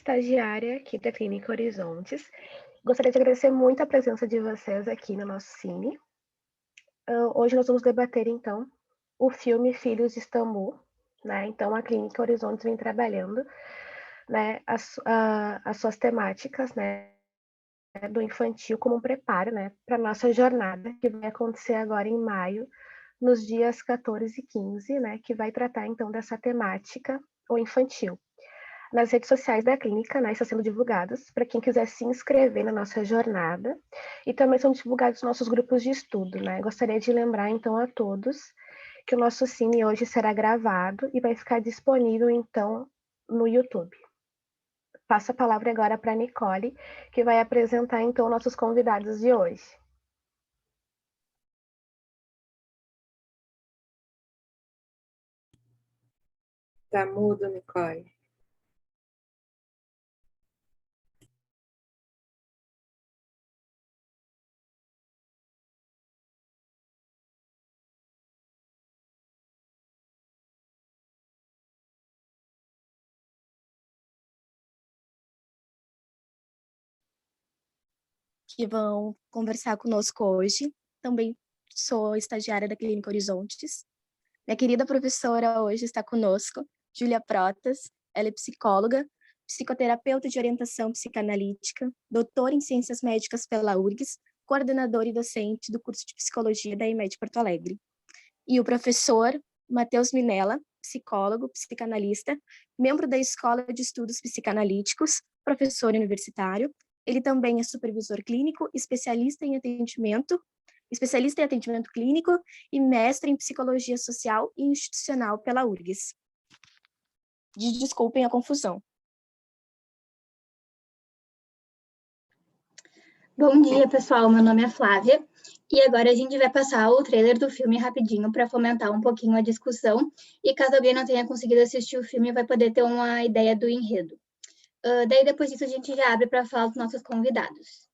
estagiária aqui da Clínica Horizontes. Gostaria de agradecer muito a presença de vocês aqui no nosso cine. Hoje nós vamos debater, então, o filme Filhos de Istambul, né? Então, a Clínica Horizontes vem trabalhando, né, as suas temáticas, né, do infantil como um preparo, né, para a nossa jornada, que vai acontecer agora em maio, nos dias 14 e 15, né, que vai tratar, então, dessa temática, o infantil. Nas redes sociais da clínica, né, está sendo divulgadas para quem quiser se inscrever na nossa jornada, e também são divulgados nossos grupos de estudo, né. Gostaria de lembrar, então, a todos que o nosso cine hoje será gravado e vai ficar disponível, então, no YouTube. Passo a palavra agora para a Nicole, que vai apresentar, então, nossos convidados de hoje. Tá mudo, Nicole. Que vão conversar conosco hoje. Também sou estagiária da Clínica Horizontes. Minha querida professora hoje está conosco, Júlia Protas. Ela é psicóloga, psicoterapeuta de orientação psicanalítica, doutora em ciências médicas pela URGS, coordenadora e docente do curso de psicologia da IMED Porto Alegre. E o professor Matheus Minella, psicólogo, psicanalista, membro da Escola de Estudos Psicanalíticos, professor universitário. Ele também é supervisor clínico, especialista em atendimento clínico e mestre em psicologia social e institucional pela URGS. Desculpem a confusão. Bom dia, pessoal. Meu nome é Flávia e agora a gente vai passar o trailer do filme rapidinho para fomentar um pouquinho a discussão e caso alguém não tenha conseguido assistir o filme, vai poder ter uma ideia do enredo. Daí, depois disso, a gente já abre para falar dos nossos convidados.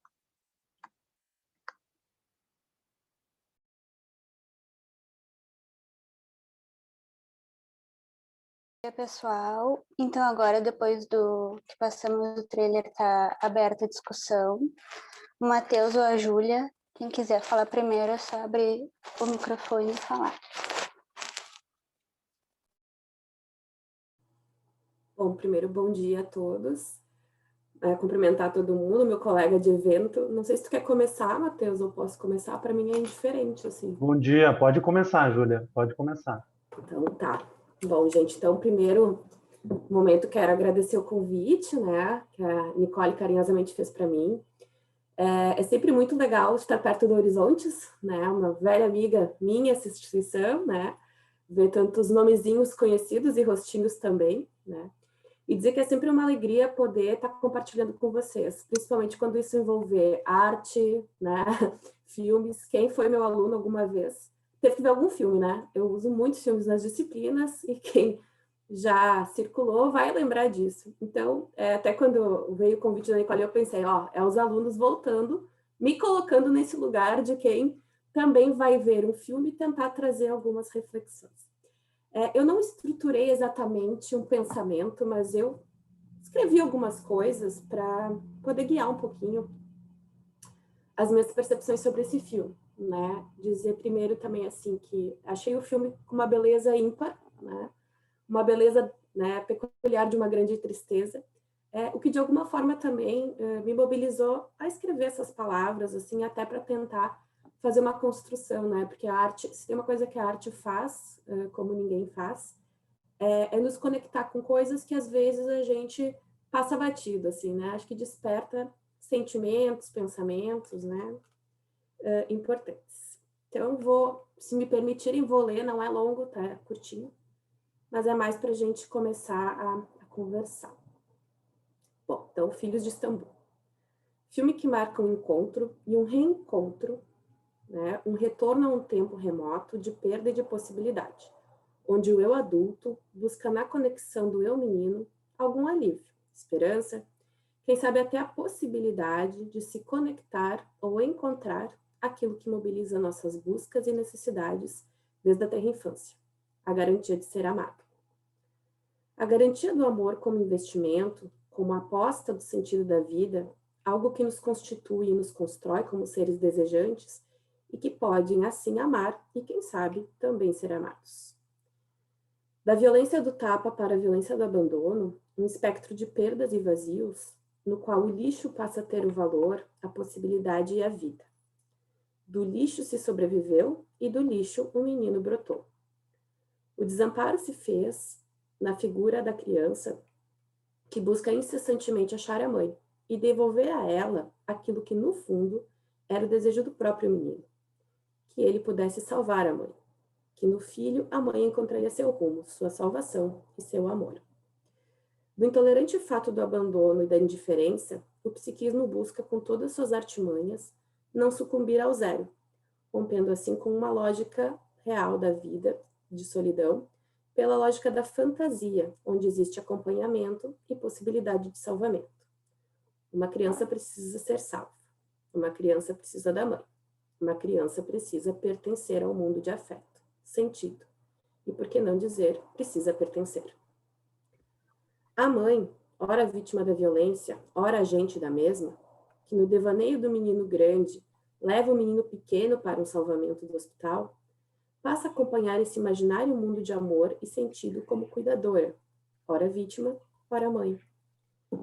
Oi, pessoal. Então, agora, depois do que passamos o trailer, está aberta a discussão. O Matheus ou a Júlia, quem quiser falar primeiro, é só abrir o microfone e falar. Bom, primeiro, bom dia a todos. Cumprimentar todo mundo, meu colega de evento. Não sei se tu quer começar, Matheus, ou posso começar? Para mim é indiferente, assim. Bom dia, pode começar, Júlia, pode começar. Então, tá. Bom, gente, então, primeiro momento, quero agradecer o convite, né, que a Nicole carinhosamente fez para mim. É sempre muito legal estar perto do Horizontes, né, uma velha amiga minha, essa instituição, né, ver tantos nomezinhos conhecidos e rostinhos também, né, e dizer que é sempre uma alegria poder estar compartilhando com vocês, principalmente quando isso envolver arte, né, filmes. Quem foi meu aluno alguma vez teve que ver algum filme, né? Eu uso muitos filmes nas disciplinas e quem já circulou vai lembrar disso. Então, até quando veio o convite da Nicole, eu pensei, é os alunos voltando, me colocando nesse lugar de quem também vai ver um filme e tentar trazer algumas reflexões. Eu não estruturei exatamente um pensamento, mas eu escrevi algumas coisas para poder guiar um pouquinho as minhas percepções sobre esse filme, né? Dizer primeiro também assim que achei o filme com uma beleza ímpar, né? Uma beleza, né, peculiar de uma grande tristeza, o que de alguma forma também me mobilizou a escrever essas palavras, assim, até para tentar fazer uma construção, né? Porque a arte, se tem uma coisa que a arte faz, como ninguém faz, é nos conectar com coisas que às vezes a gente passa batido, assim, né? Acho que desperta sentimentos, pensamentos, né? Importantes. Então, se me permitirem, vou ler, não é longo, tá? É curtinho, mas é mais para a gente começar a conversar. Bom, então, Filhos de Istambul. Filme que marca um encontro e um reencontro, né? Um retorno a um tempo remoto de perda e de possibilidade, onde o eu adulto busca na conexão do eu menino algum alívio, esperança, quem sabe até a possibilidade de se conectar ou encontrar aquilo que mobiliza nossas buscas e necessidades desde a tenra infância, a garantia de ser amado. A garantia do amor como investimento, como a aposta do sentido da vida, algo que nos constitui e nos constrói como seres desejantes e que podem, assim, amar e, quem sabe, também ser amados. Da violência do tapa para a violência do abandono, um espectro de perdas e vazios, no qual o lixo passa a ter o valor, a possibilidade e a vida. Do lixo se sobreviveu e do lixo um menino brotou. O desamparo se fez na figura da criança que busca incessantemente achar a mãe e devolver a ela aquilo que, no fundo, era o desejo do próprio menino, que ele pudesse salvar a mãe, que no filho a mãe encontraria seu rumo, sua salvação e seu amor. Do intolerante fato do abandono e da indiferença, o psiquismo busca, com todas suas artimanhas, não sucumbir ao zero, rompendo assim com uma lógica real da vida, de solidão, pela lógica da fantasia, onde existe acompanhamento e possibilidade de salvamento. Uma criança precisa ser salva. Uma criança precisa da mãe. Uma criança precisa pertencer ao mundo de afeto, sentido. E, por que não dizer, precisa pertencer. A mãe, ora vítima da violência, ora agente da mesma, que no devaneio do menino grande leva o menino pequeno para um salvamento do hospital, passa a acompanhar esse imaginário mundo de amor e sentido como cuidadora, ora vítima, ora mãe,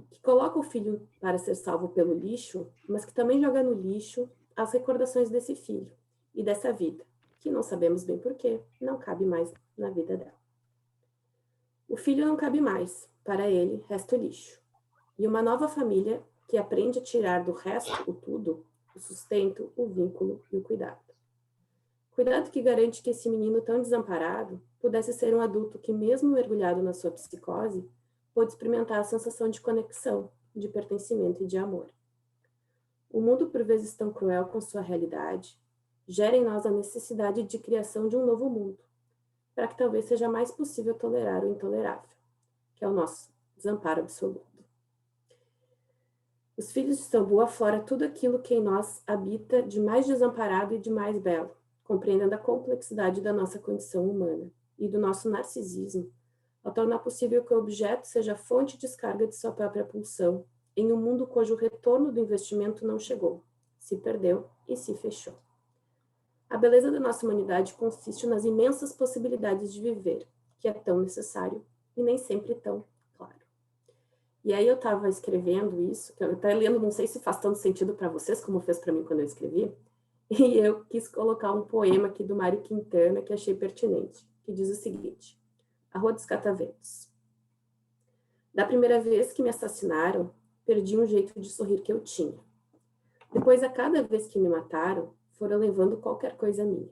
que coloca o filho para ser salvo pelo lixo, mas que também joga no lixo as recordações desse filho e dessa vida, que não sabemos bem porquê, não cabe mais na vida dela. O filho não cabe mais, para ele resta o lixo. E uma nova família que aprende a tirar do resto o tudo, o sustento, o vínculo e o cuidado. Cuidado que garante que esse menino tão desamparado pudesse ser um adulto que, mesmo mergulhado na sua psicose, pôde experimentar a sensação de conexão, de pertencimento e de amor. O mundo, por vezes tão cruel com sua realidade, gera em nós a necessidade de criação de um novo mundo, para que talvez seja mais possível tolerar o intolerável, que é o nosso desamparo absoluto. Os filhos de Istambul aflora tudo aquilo que em nós habita de mais desamparado e de mais belo, compreendendo a complexidade da nossa condição humana e do nosso narcisismo, ao tornar possível que o objeto seja a fonte de descarga de sua própria pulsão, em um mundo cujo retorno do investimento não chegou, se perdeu e se fechou. A beleza da nossa humanidade consiste nas imensas possibilidades de viver, que é tão necessário e nem sempre tão claro. E aí eu estava escrevendo isso, que eu até lendo, não sei se faz tanto sentido para vocês, como fez para mim quando eu escrevi, e eu quis colocar um poema aqui do Mário Quintana que achei pertinente, que diz o seguinte: A Rua dos Cataventos. Da primeira vez que me assassinaram, perdi um jeito de sorrir que eu tinha. Depois, a cada vez que me mataram, foram levando qualquer coisa minha.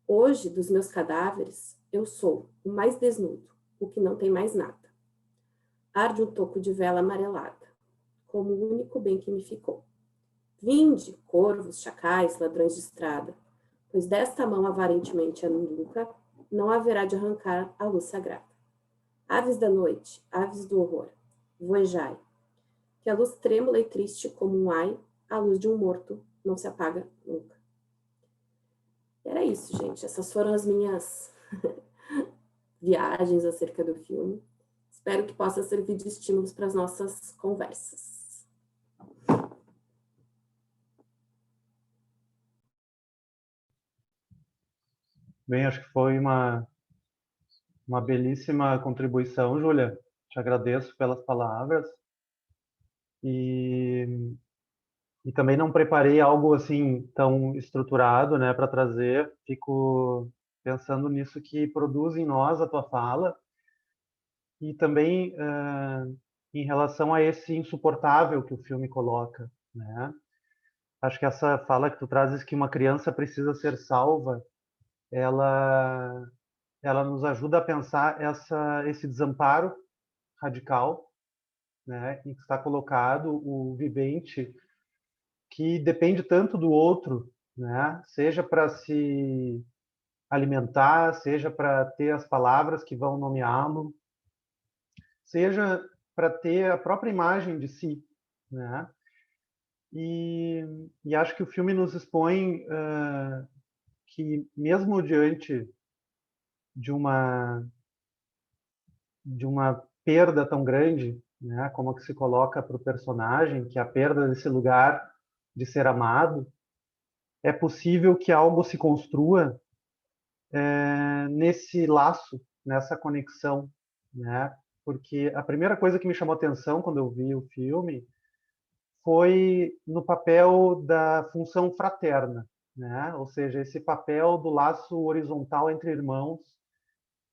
Hoje, dos meus cadáveres, eu sou o mais desnudo, o que não tem mais nada. Arde um toco de vela amarelada, como o único bem que me ficou. Vinde, corvos, chacais, ladrões de estrada, pois desta mão avarentemente nunca não haverá de arrancar a luz sagrada. Aves da noite, aves do horror, voejai, que a luz trêmula e triste como um ai, a luz de um morto não se apaga nunca. E era isso, gente. Essas foram as minhas viagens acerca do filme. Espero que possa servir de estímulos para as nossas conversas. Bem, acho que foi uma belíssima contribuição, Júlia. Te agradeço pelas palavras. E também não preparei algo assim tão estruturado, né, para trazer. Fico pensando nisso que produz em nós a tua fala e também em relação a esse insuportável que o filme coloca, né? Acho que essa fala que tu trazes que uma criança precisa ser salva, ela nos ajuda a pensar esse desamparo radical, né, em que está colocado o vivente que depende tanto do outro, né, seja para se alimentar, seja para ter as palavras que vão nomeá-lo, seja para ter a própria imagem de si, né? E acho que o filme nos expõe que mesmo diante de uma perda tão grande, né? Como que se coloca para o personagem que a perda desse lugar de ser amado, é possível que algo se construa nesse laço, nessa conexão, né? Porque a primeira coisa que me chamou atenção quando eu vi o filme foi no papel da função fraterna, né? Ou seja, esse papel do laço horizontal entre irmãos,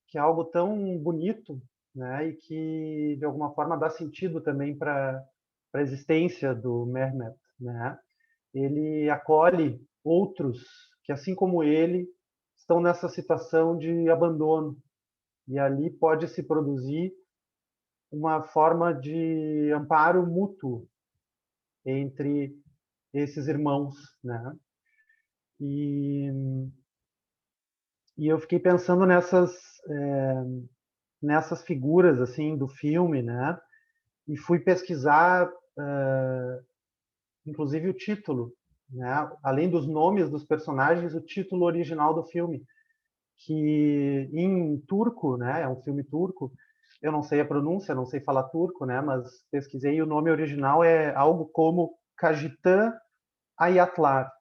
que é algo tão bonito, né? E que de alguma forma dá sentido também para a existência do Mehmet, né? Ele acolhe outros que, assim como ele, estão nessa situação de abandono. E ali pode se produzir uma forma de amparo mútuo entre esses irmãos, né? E, e eu fiquei pensando nessas figuras assim do filme, né? E fui pesquisar, inclusive o título, né? Além dos nomes dos personagens, o título original do filme, que em turco, né? É um filme turco. Eu não sei a pronúncia, não sei falar turco, né? Mas pesquisei e o nome original é algo como Kajitan Ayatlar,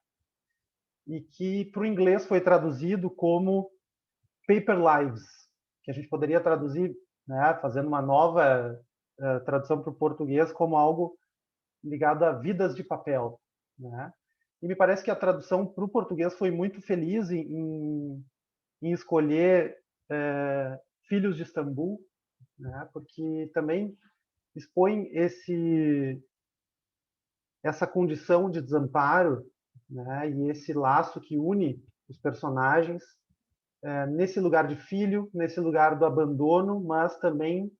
e que para o inglês foi traduzido como Paper Lives, que a gente poderia traduzir, né, fazendo uma nova tradução para o português como algo ligado a vidas de papel, né? E me parece que a tradução para o português foi muito feliz em escolher Filhos de Istambul, né? Porque também expõe essa condição de desamparo, né? E esse laço que une os personagens nesse lugar de filho, nesse lugar do abandono, mas também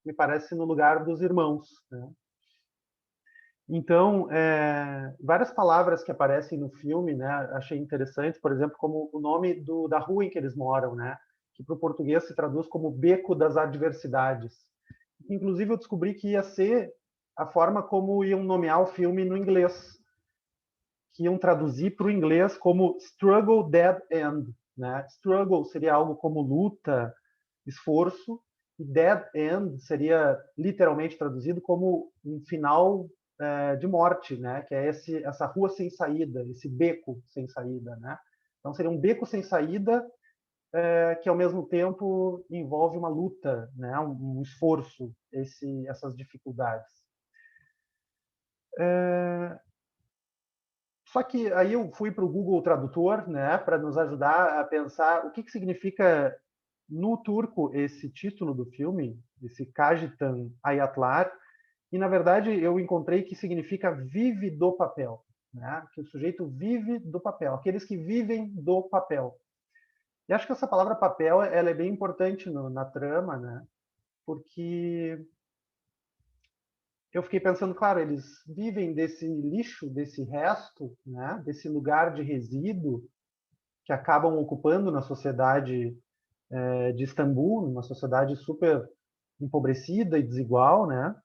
me parece no lugar dos irmãos, né? Então, várias palavras que aparecem no filme, né, achei interessantes, por exemplo, como o nome da rua em que eles moram, né, que para o português se traduz como Beco das Adversidades. Inclusive, eu descobri que ia ser a forma como iam nomear o filme no inglês, que iam traduzir para o inglês como Struggle Dead End, né? Struggle seria algo como luta, esforço, e Dead End seria literalmente traduzido como um final de morte, né? Que é essa rua sem saída, esse beco sem saída, né? Então seria um beco sem saída que ao mesmo tempo envolve uma luta, né? Um esforço, essas dificuldades. Só que aí eu fui para o Google Tradutor, né, para nos ajudar a pensar o que significa no turco esse título do filme, esse Kajitan Ayatlar, e na verdade eu encontrei que significa vive do papel, né, que o sujeito vive do papel, aqueles que vivem do papel. E acho que essa palavra papel ela é bem importante na trama, né, porque eu fiquei pensando, claro, eles vivem desse lixo, desse resto, né, desse lugar de resíduo que acabam ocupando na sociedade de Istambul, uma sociedade super empobrecida e desigual, né?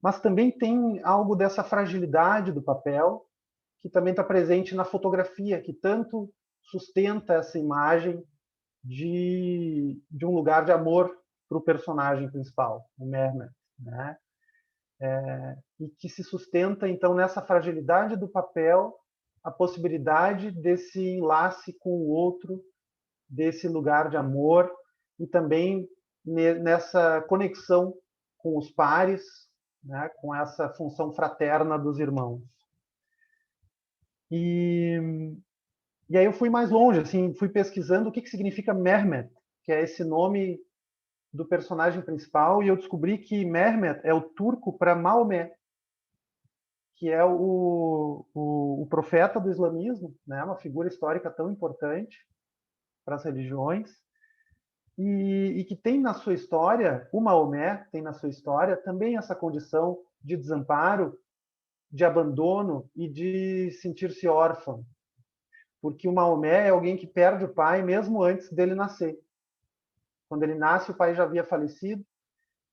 Mas também tem algo dessa fragilidade do papel que também está presente na fotografia, que tanto sustenta essa imagem de um lugar de amor para o personagem principal, o Mehmet, né? E que se sustenta então nessa fragilidade do papel, a possibilidade desse enlace com o outro, desse lugar de amor e também nessa conexão com os pares, né, com essa função fraterna dos irmãos. E aí eu fui mais longe, assim, fui pesquisando o que significa Mehmet, que é esse nome do personagem principal, e eu descobri que Mehmet é o turco para Maomé, que é o profeta do islamismo, né, uma figura histórica tão importante para as religiões, e que tem na sua história, o Maomé tem na sua história também essa condição de desamparo, de abandono e de sentir-se órfão. Porque o Maomé é alguém que perde o pai mesmo antes dele nascer. Quando ele nasce, o pai já havia falecido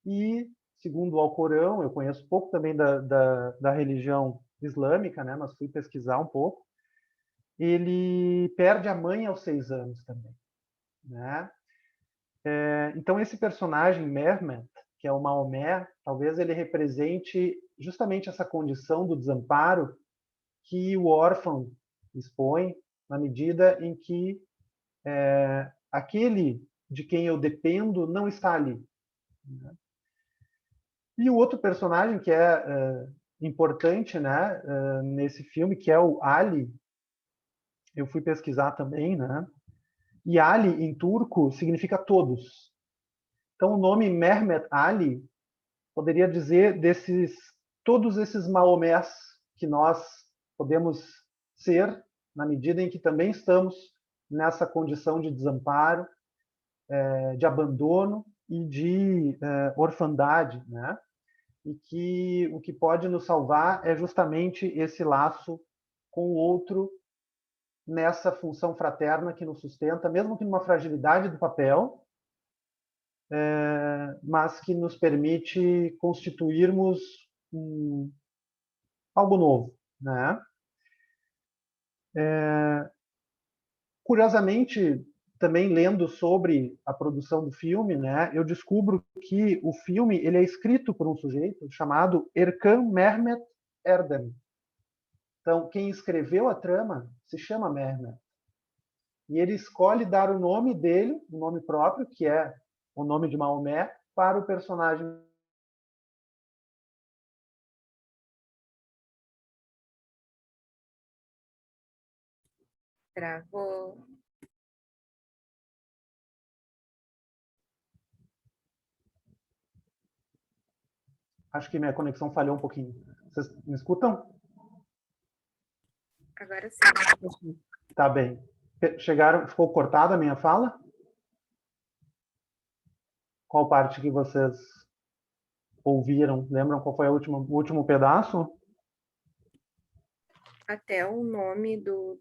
e, segundo o Alcorão, eu conheço pouco também da religião islâmica, né, mas fui pesquisar um pouco, ele perde a mãe aos 6 anos também, né? Então esse personagem Mehmet, que é o Maomé, talvez ele represente justamente essa condição do desamparo que o órfão expõe na medida em que aquele de quem eu dependo não está ali. E o outro personagem que é importante, né, nesse filme, que é o Ali, eu fui pesquisar também, né? E Ali, em turco, significa todos. Então, o nome Mehmet Ali poderia dizer todos esses Maomés que nós podemos ser, na medida em que também estamos nessa condição de desamparo, de abandono e de orfandade, né? E que o que pode nos salvar é justamente esse laço com o outro nessa função fraterna que nos sustenta, mesmo que numa fragilidade do papel, mas que nos permite constituirmos algo novo, né? Curiosamente, também lendo sobre a produção do filme, né, eu descubro que o filme ele é escrito por um sujeito chamado Erkan Mehmet Erdem. Então, quem escreveu a trama se chama Mehmet. E ele escolhe dar o nome dele, o nome próprio, que é o nome de Maomé, para o personagem. Travou. Acho que minha conexão falhou um pouquinho. Vocês me escutam? Agora sim. Tá bem. Ficou cortada a minha fala? Qual parte que vocês ouviram? Lembram qual foi o último pedaço? Até o nome do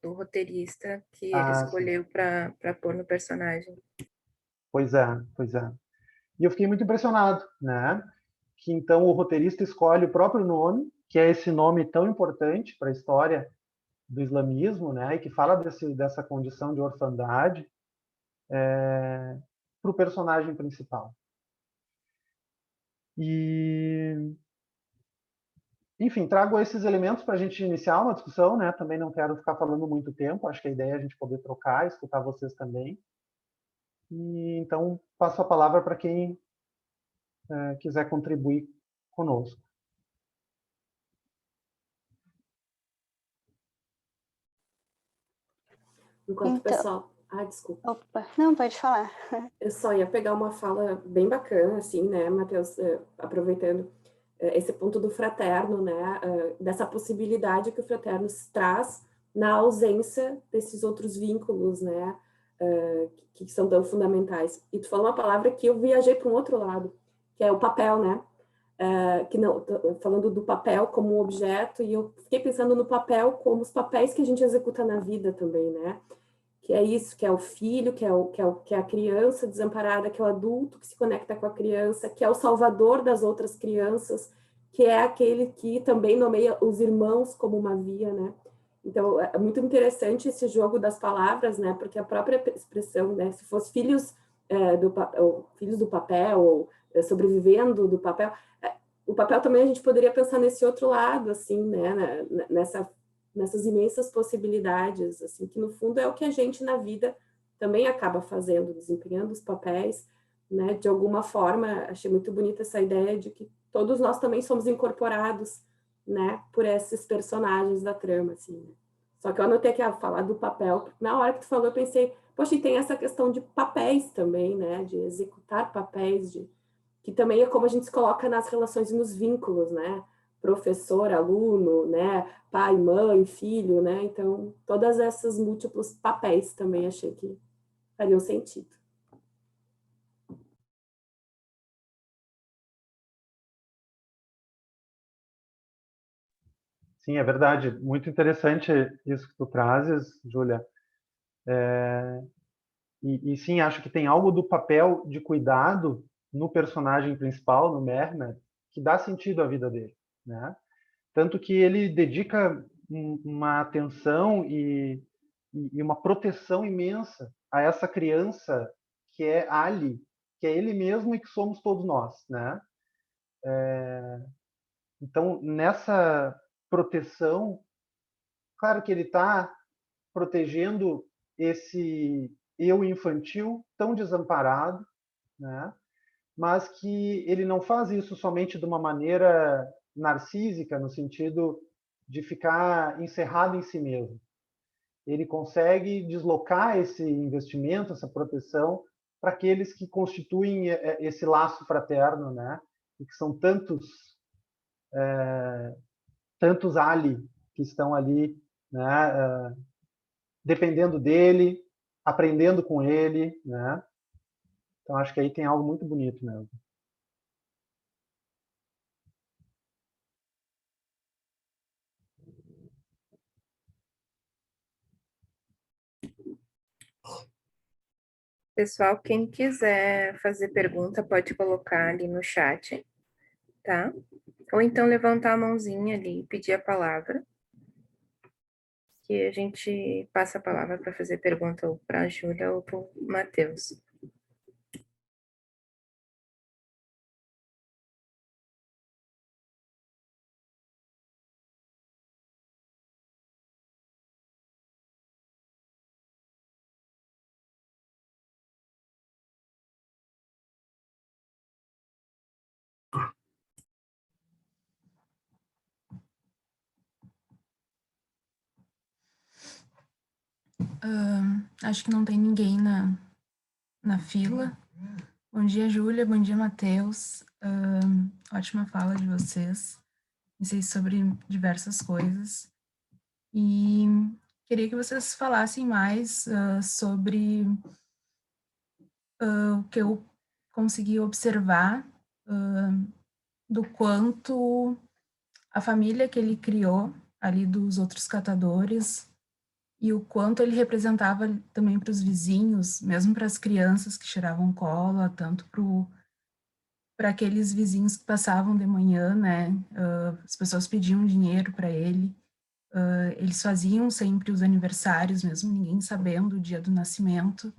roteirista que ele Sim. escolheu para pôr no personagem. Pois é, pois é. E eu fiquei muito impressionado, né? Que então o roteirista escolhe o próprio nome, que é esse nome tão importante para a história do islamismo, né? E que fala dessa condição de orfandade, para o personagem principal. E, enfim, trago esses elementos para a gente iniciar uma discussão, né? Também não quero ficar falando muito tempo, acho que a ideia é a gente poder trocar, escutar vocês também. E então passo a palavra para quem quiser contribuir conosco. Enquanto o Então, pessoal... desculpa. opa, não, pode falar. Eu só ia pegar uma fala bem bacana, assim, né, Matheus, aproveitando esse ponto do fraterno, né, dessa possibilidade que o fraterno traz na ausência desses outros vínculos, né, que são tão fundamentais. E tu falou uma palavra que eu viajei para um outro lado, que é o papel, né, falando do papel como um objeto, e eu fiquei pensando no papel como os papéis que a gente executa na vida também, né, que é isso, que é o filho, que é a criança desamparada, que é o adulto que se conecta com a criança, que é o salvador das outras crianças, que é aquele que também nomeia os irmãos como uma via, né? Então, é muito interessante esse jogo das palavras, né? Porque a própria expressão, né? Se fosse filhos do papel, ou sobrevivendo do papel, o papel também a gente poderia pensar nesse outro lado, assim, né? Nessas imensas possibilidades, assim, que no fundo é o que a gente na vida também acaba fazendo, desempenhando os papéis, né? De alguma forma, achei muito bonita essa ideia de que todos nós também somos incorporados, né? Por esses personagens da trama, assim. Né? Só que eu anotei aqui a falar do papel, porque na hora que tu falou eu pensei, poxa, e tem essa questão de papéis também, né? De executar papéis, que também é como a gente se coloca nas relações e nos vínculos, né? Professor, aluno, né? Pai, mãe, filho, né? Então, todas essas múltiplos papéis também achei que fariam sentido. Sim, é verdade. Muito interessante isso que tu trazes, Júlia. E sim, acho que tem algo do papel de cuidado no personagem principal, no Mehmet, que dá sentido à vida dele, né? Tanto que ele dedica uma atenção e uma proteção imensa a essa criança que é Ali, que é ele mesmo e que somos todos nós, né? Então, nessa proteção, claro que ele está protegendo esse eu infantil tão desamparado, né? Mas que ele não faz isso somente de uma maneira narcísica, no sentido de ficar encerrado em si mesmo. Ele consegue deslocar esse investimento, essa proteção, para aqueles que constituem esse laço fraterno, né? E que são tantos ali que estão ali, né? Dependendo dele, aprendendo com ele, né? Então acho que aí tem algo muito bonito mesmo. Pessoal, quem quiser fazer pergunta pode colocar ali no chat, tá? Ou então levantar a mãozinha ali e pedir a palavra, que a gente passa a palavra para fazer pergunta ou para a Júlia ou para o Matheus. Acho que não tem ninguém na fila. Bom dia, Júlia. Bom dia, Matheus. Ótima fala de vocês. Pensei sobre diversas coisas. E queria que vocês falassem mais sobre o que eu consegui observar do quanto a família que ele criou ali dos outros catadores e o quanto ele representava também para os vizinhos, mesmo para as crianças que cheiravam cola, tanto para aqueles vizinhos que passavam de manhã, né? As pessoas pediam dinheiro para ele. Eles faziam sempre os aniversários, mesmo ninguém sabendo o dia do nascimento.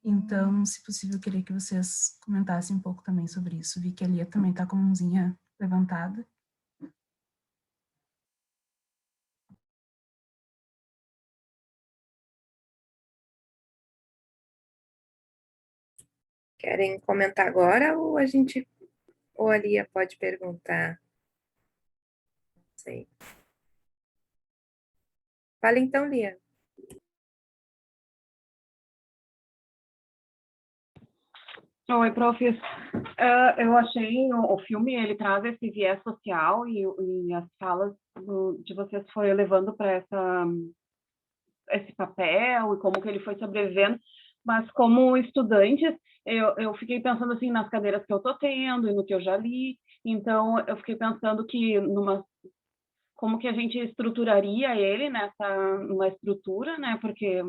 Então, se possível, eu queria que vocês comentassem um pouco também sobre isso. Vi que a Lia também está com a mãozinha levantada. Querem comentar agora ou a Lia pode perguntar? Não sei. Fala então, Lia. Oi, prof. Eu achei o filme, ele traz esse viés social e as falas de vocês foi levando para esse papel e como que ele foi sobrevivendo, mas como estudantes, eu fiquei pensando assim nas cadeiras que eu estou tendo e no que eu já li, então eu fiquei pensando que como que a gente estruturaria ele numa estrutura, né, porque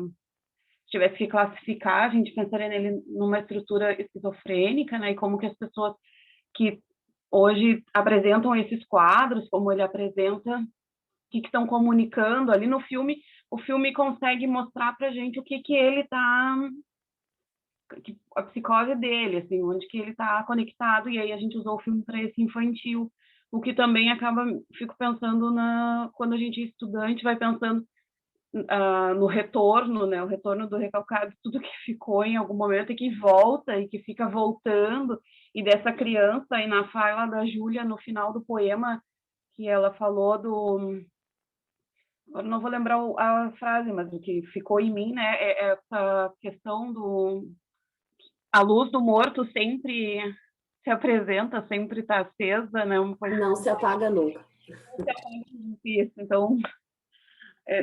se tivesse que classificar, a gente pensaria nele numa estrutura esquizofrênica, né? E como que as pessoas que hoje apresentam esses quadros, como ele apresenta, o que estão comunicando ali no filme, o filme consegue mostrar para a gente o que ele está, a psicose dele, assim, onde que ele está conectado, e aí a gente usou o filme para esse infantil, o que também fico pensando quando a gente é estudante, vai pensando no retorno, né? O retorno do recalcado, tudo que ficou em algum momento e que volta e que fica voltando, e dessa criança, e na fala da Júlia, no final do poema, que ela falou eu não vou lembrar a frase, mas o que ficou em mim, né? É essa questão a luz do morto sempre se apresenta, sempre está acesa, né? Uma coisa Não se apaga nunca. não se apaga isso. Então,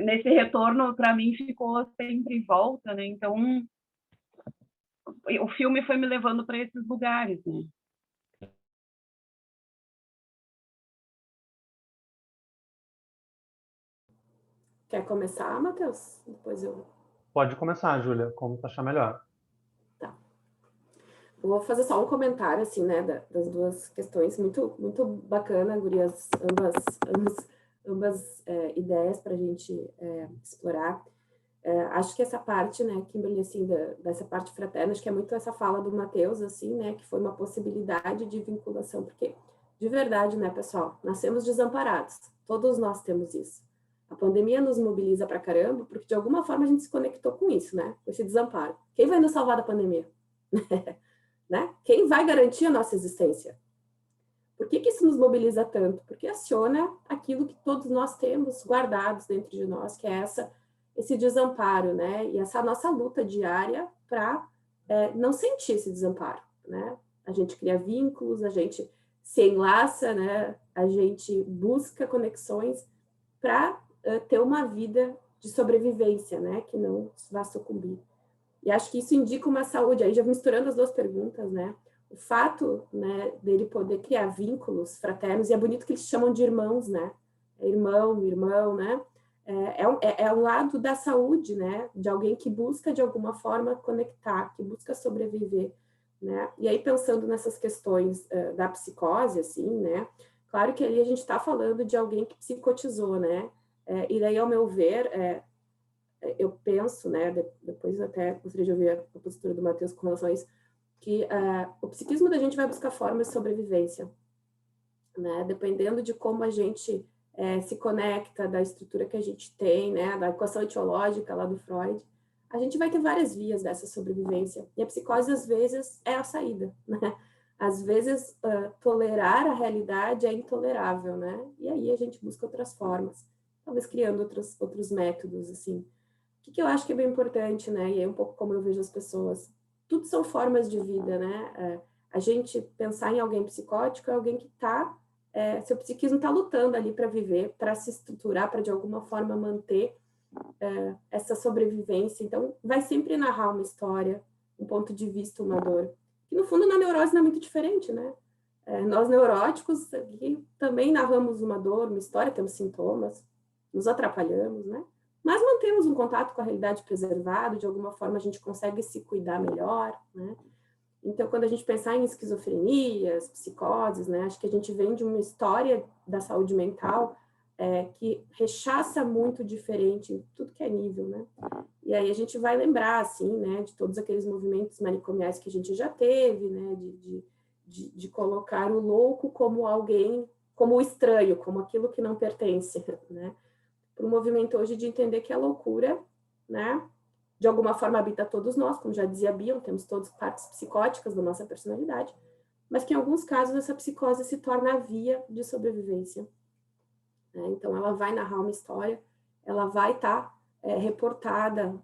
nesse retorno, para mim, ficou sempre em volta, né? Então, o filme foi me levando para esses lugares, né? Quer começar, Matheus? Depois eu... Pode começar, Júlia, como tu achar melhor. Tá. Eu vou fazer só um comentário, assim, né, das duas questões. Muito, muito bacana, gurias, ambas ideias para a gente explorar. Acho que essa parte, né, Kimberly, assim, dessa parte fraterna, acho que é muito essa fala do Matheus, assim, né, que foi uma possibilidade de vinculação, porque, de verdade, né, pessoal, nascemos desamparados, todos nós temos isso. A pandemia nos mobiliza pra caramba, porque de alguma forma a gente se conectou com isso, né, com esse desamparo. Quem vai nos salvar da pandemia? Né? Quem vai garantir a nossa existência? Por que isso nos mobiliza tanto? Porque aciona aquilo que todos nós temos guardados dentro de nós, que é esse desamparo, né? E essa nossa luta diária para não sentir esse desamparo, né? A gente cria vínculos, a gente se enlaça, né? A gente busca conexões para ter uma vida de sobrevivência, né? Que não vá sucumbir. E acho que isso indica uma saúde, aí já misturando as duas perguntas, né? O fato, né, dele poder criar vínculos fraternos, e é bonito que eles chamam de irmãos, né? Irmão, né? É um lado da saúde, né? De alguém que busca, de alguma forma, conectar, que busca sobreviver, né? E aí, pensando nessas questões da psicose, assim, né? Claro que ali a gente está falando de alguém que psicotizou, né? E daí, ao meu ver, eu penso, né? Depois até gostaria de ouvir a postura do Matheus com relação a isso, que o psiquismo da gente vai buscar formas de sobrevivência, né? Dependendo de como a gente se conecta, da estrutura que a gente tem, né? Da equação etiológica lá do Freud, a gente vai ter várias vias dessa sobrevivência. E a psicose, às vezes, é a saída, né? Às vezes, tolerar a realidade é intolerável, né? E aí a gente busca outras formas, talvez criando outros métodos, assim. O que eu acho que é bem importante, né? E é um pouco como eu vejo as pessoas. Tudo são formas de vida, né? A gente pensar em alguém psicótico é alguém que seu psiquismo está lutando ali para viver, para se estruturar, para de alguma forma manter essa sobrevivência. Então, vai sempre narrar uma história, um ponto de vista, uma dor. Que no fundo, na neurose não é muito diferente, né? Nós neuróticos aqui também narramos uma dor, uma história, temos sintomas, nos atrapalhamos, né? Mas mantemos um contato com a realidade preservado, de alguma forma a gente consegue se cuidar melhor, né? Então, quando a gente pensar em esquizofrenias, psicoses, né, acho que a gente vem de uma história da saúde mental que rechaça muito diferente em tudo que é nível, né? E aí a gente vai lembrar, assim, né, de todos aqueles movimentos manicomiais que a gente já teve, né, de colocar o louco como alguém, como o estranho, como aquilo que não pertence, né? Para o movimento hoje de entender que a loucura, né, de alguma forma habita todos nós, como já dizia Bion, temos todos partes psicóticas da nossa personalidade, mas que em alguns casos essa psicose se torna a via de sobrevivência. Né? Então ela vai narrar uma história, ela vai estar reportada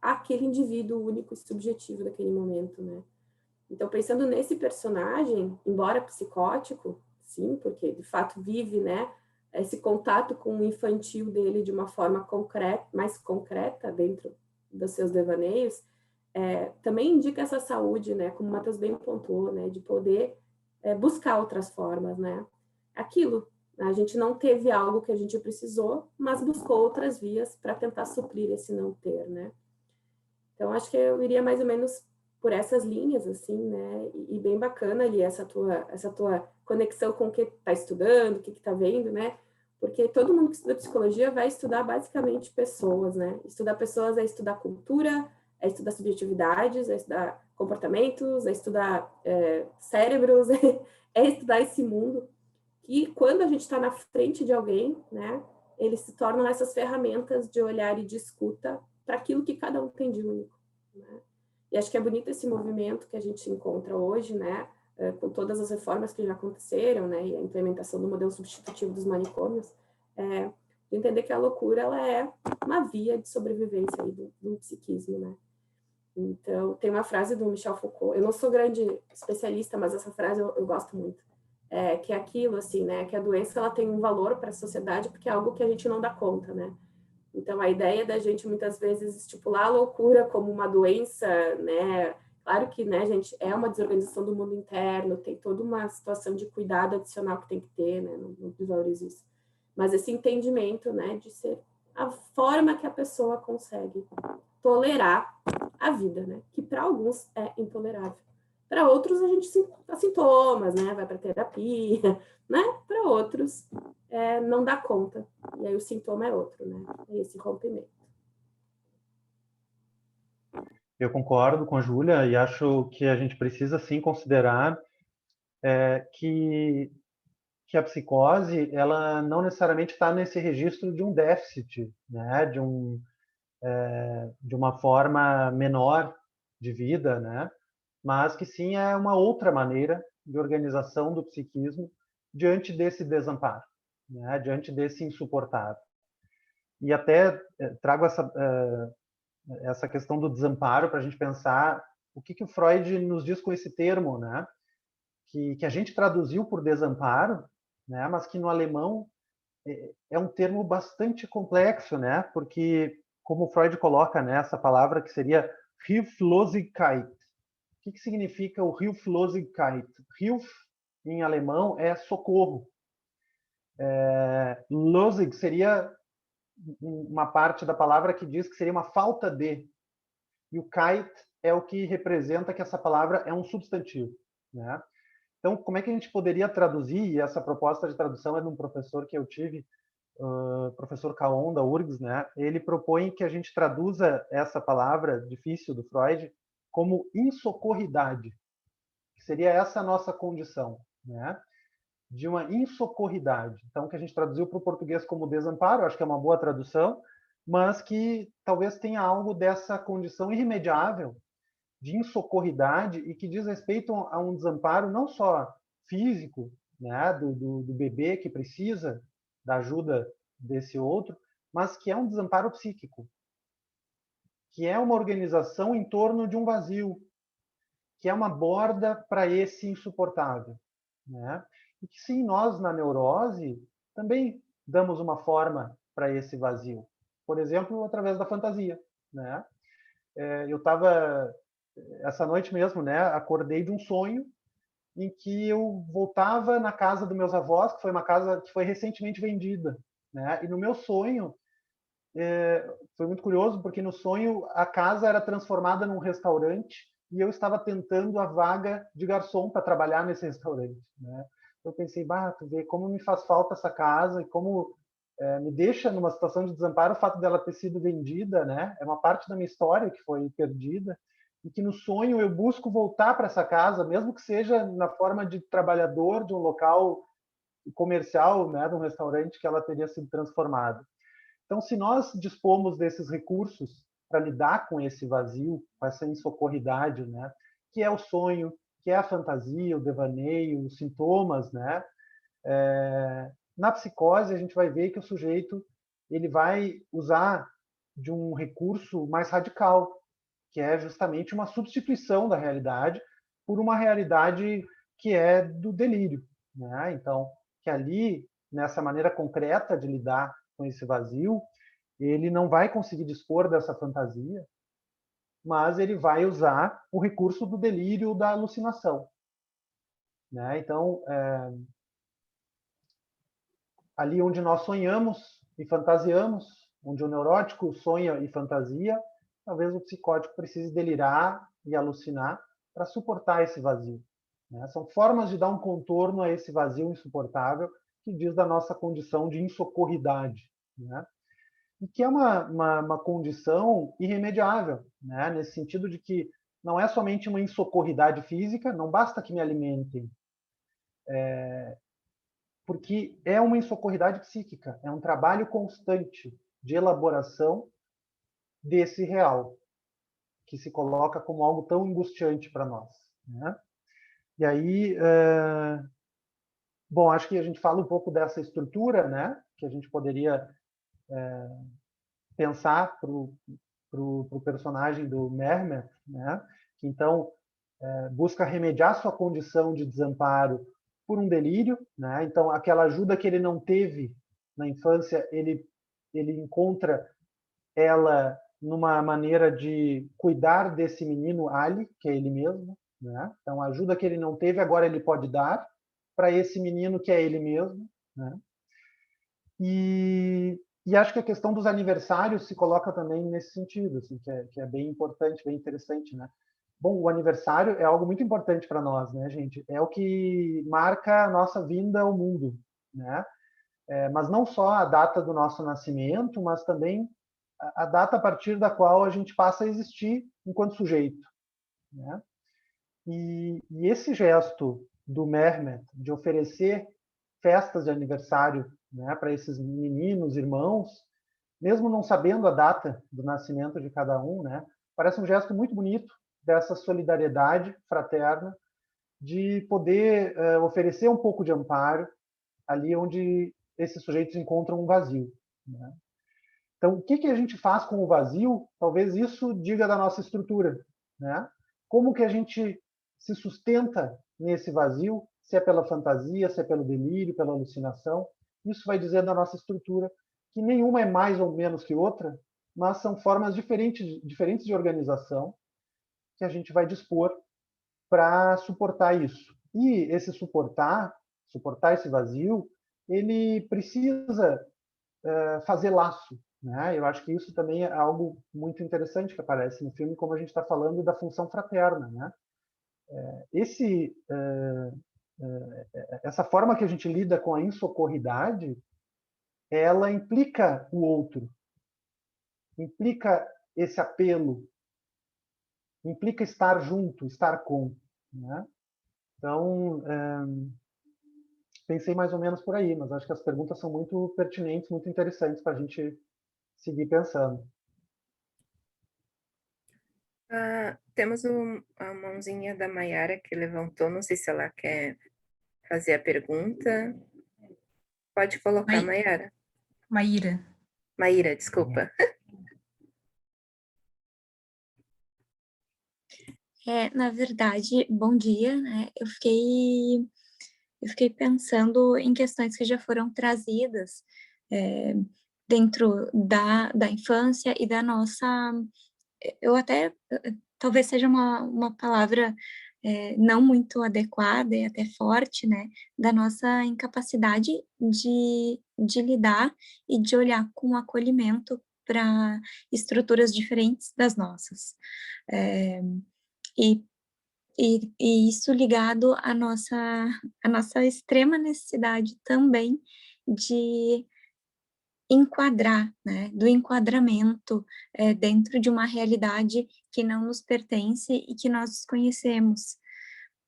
àquele indivíduo único e subjetivo daquele momento, né? Então, pensando nesse personagem, embora psicótico, sim, porque de fato vive, né, esse contato com o infantil dele de uma forma concreta, mais concreta dentro dos seus devaneios, também indica essa saúde, né, como o Matheus bem pontuou, né, de poder buscar outras formas, né. Aquilo, a gente não teve algo que a gente precisou, mas buscou outras vias para tentar suprir esse não ter, né. Então, acho que eu iria mais ou menos por essas linhas, assim, né, e bem bacana ali essa tua conexão com o que está estudando, o que está vendo, né, porque todo mundo que estuda psicologia vai estudar basicamente pessoas, né, estudar pessoas é estudar cultura, é estudar subjetividades, é estudar comportamentos, é estudar cérebros, é estudar esse mundo, que quando a gente está na frente de alguém, né, eles se tornam essas ferramentas de olhar e de escuta para aquilo que cada um tem de único, né? E acho que é bonito esse movimento que a gente encontra hoje, né, com todas as reformas que já aconteceram, né, e a implementação do modelo substitutivo dos manicômios, de entender que a loucura ela é uma via de sobrevivência aí do psiquismo, né. Então, tem uma frase do Michel Foucault, eu não sou grande especialista, mas essa frase eu gosto muito, que é aquilo, assim, né, que a doença ela tem um valor para a sociedade porque é algo que a gente não dá conta, né. Então, a ideia da gente, muitas vezes, estipular a loucura como uma doença, né? Claro que, né, gente, é uma desorganização do mundo interno, tem toda uma situação de cuidado adicional que tem que ter, né? Não desvalorizo isso. Mas esse entendimento, né, de ser a forma que a pessoa consegue tolerar a vida, né? Que para alguns é intolerável. Para outros, a gente dá sintomas, né? Vai para terapia, né? Para outros, não dá conta. E aí o sintoma é outro, né? É esse rompimento. Eu concordo com a Júlia e acho que a gente precisa sim considerar que a psicose ela não necessariamente está nesse registro de um déficit, né, de uma forma menor de vida, né, mas que sim é uma outra maneira de organização do psiquismo diante desse desamparo, né, diante desse insuportável. E até trago essa questão do desamparo para a gente pensar o que o Freud nos diz com esse termo, né? Que a gente traduziu por desamparo, né? Mas que no alemão é um termo bastante complexo, né? Porque, como Freud coloca nessa palavra que seria Hilflosigkeit. O que significa o Hilflosigkeit? Hilf, em alemão, é socorro. Losig seria uma parte da palavra que diz que seria uma falta de. E o kite é o que representa que essa palavra é um substantivo, né? Então, como é que a gente poderia traduzir? E essa proposta de tradução é de um professor que eu tive, professor Caon, da URGS, né? Ele propõe que a gente traduza essa palavra difícil do Freud como insocorridade, que seria essa nossa condição, né? De uma insocorridade. Então, que a gente traduziu para o português como desamparo, acho que é uma boa tradução, mas que talvez tenha algo dessa condição irremediável de insocorridade e que diz respeito a um desamparo não só físico, né, do bebê que precisa da ajuda desse outro, mas que é um desamparo psíquico, que é uma organização em torno de um vazio, que é uma borda para esse insuportável, né? E que sim, nós na neurose também damos uma forma para esse vazio, por exemplo, através da fantasia, né? Eu estava essa noite mesmo, né? Acordei de um sonho em que eu voltava na casa dos meus avós, que foi uma casa que foi recentemente vendida, né? E no meu sonho foi muito curioso porque no sonho a casa era transformada num restaurante e eu estava tentando a vaga de garçom para trabalhar nesse restaurante, né? Eu pensei, tu vê como me faz falta essa casa e como me deixa numa situação de desamparo o fato dela ter sido vendida, né? É uma parte da minha história que foi perdida e que no sonho eu busco voltar para essa casa, mesmo que seja na forma de trabalhador de um local comercial, né, de um restaurante que ela teria sido transformada. Então, se nós dispomos desses recursos para lidar com esse vazio, com essa insocorridade, né, que é o sonho, que é a fantasia, o devaneio, os sintomas, né, na psicose a gente vai ver que o sujeito ele vai usar de um recurso mais radical, que é justamente uma substituição da realidade por uma realidade que é do delírio, né? Então, que ali, nessa maneira concreta de lidar com esse vazio, ele não vai conseguir dispor dessa fantasia, mas ele vai usar o recurso do delírio, da alucinação, né? Então, ali onde nós sonhamos e fantasiamos, onde o neurótico sonha e fantasia, talvez o psicótico precise delirar e alucinar para suportar esse vazio, né? São formas de dar um contorno a esse vazio insuportável que diz da nossa condição de insocorridade, né? E que é uma condição irremediável, né? Nesse sentido de que não é somente uma insocorridade física, não basta que me alimentem, porque é uma insocorridade psíquica, é um trabalho constante de elaboração desse real, que se coloca como algo tão angustiante para nós, né? E aí, bom, acho que a gente fala um pouco dessa estrutura, né? Que a gente poderia pensar para o personagem do Mehmet, né? Que então busca remediar sua condição de desamparo por um delírio, né? Então aquela ajuda que ele não teve na infância, ele encontra ela numa maneira de cuidar desse menino Ali, que é ele mesmo, né? Então a ajuda que ele não teve agora ele pode dar para esse menino que é ele mesmo, né? E acho que a questão dos aniversários se coloca também nesse sentido, assim, que é bem importante, bem interessante, né? Bom, o aniversário é algo muito importante para nós, né, gente? É o que marca a nossa vinda ao mundo, né? Mas não só a data do nosso nascimento, mas também a data a partir da qual a gente passa a existir enquanto sujeito, né? E esse gesto do Mehmet de oferecer festas de aniversário, né, para esses meninos, irmãos, mesmo não sabendo a data do nascimento de cada um, né, parece um gesto muito bonito dessa solidariedade fraterna, de poder oferecer um pouco de amparo ali onde esses sujeitos encontram um vazio, né? Então, o que a gente faz com o vazio? Talvez isso diga da nossa estrutura, né? Como que a gente se sustenta nesse vazio, se é pela fantasia, se é pelo delírio, pela alucinação. Isso vai dizer da nossa estrutura, que nenhuma é mais ou menos que outra, mas são formas diferentes de organização que a gente vai dispor para suportar isso. E esse suportar esse vazio, ele precisa fazer laço, né? Eu acho que isso também é algo muito interessante que aparece no filme, como a gente está falando da função fraterna, né? Essa forma que a gente lida com a insocorridade, ela implica o outro, implica esse apelo, implica estar junto, estar com, né? Então, pensei mais ou menos por aí, mas acho que as perguntas são muito pertinentes, muito interessantes para a gente seguir pensando. Temos a mãozinha da Mayara que levantou, não sei se ela quer fazer a pergunta. Pode colocar, Mayara. Maíra, desculpa. Na verdade, bom dia, né? Eu fiquei pensando em questões que já foram trazidas dentro da infância e da nossa... Eu até, talvez seja uma palavra não muito adequada e até forte, né? Da nossa incapacidade de lidar e de olhar com acolhimento para estruturas diferentes das nossas. E isso ligado à nossa extrema necessidade também de enquadrar, né, do enquadramento dentro de uma realidade que não nos pertence e que nós desconhecemos.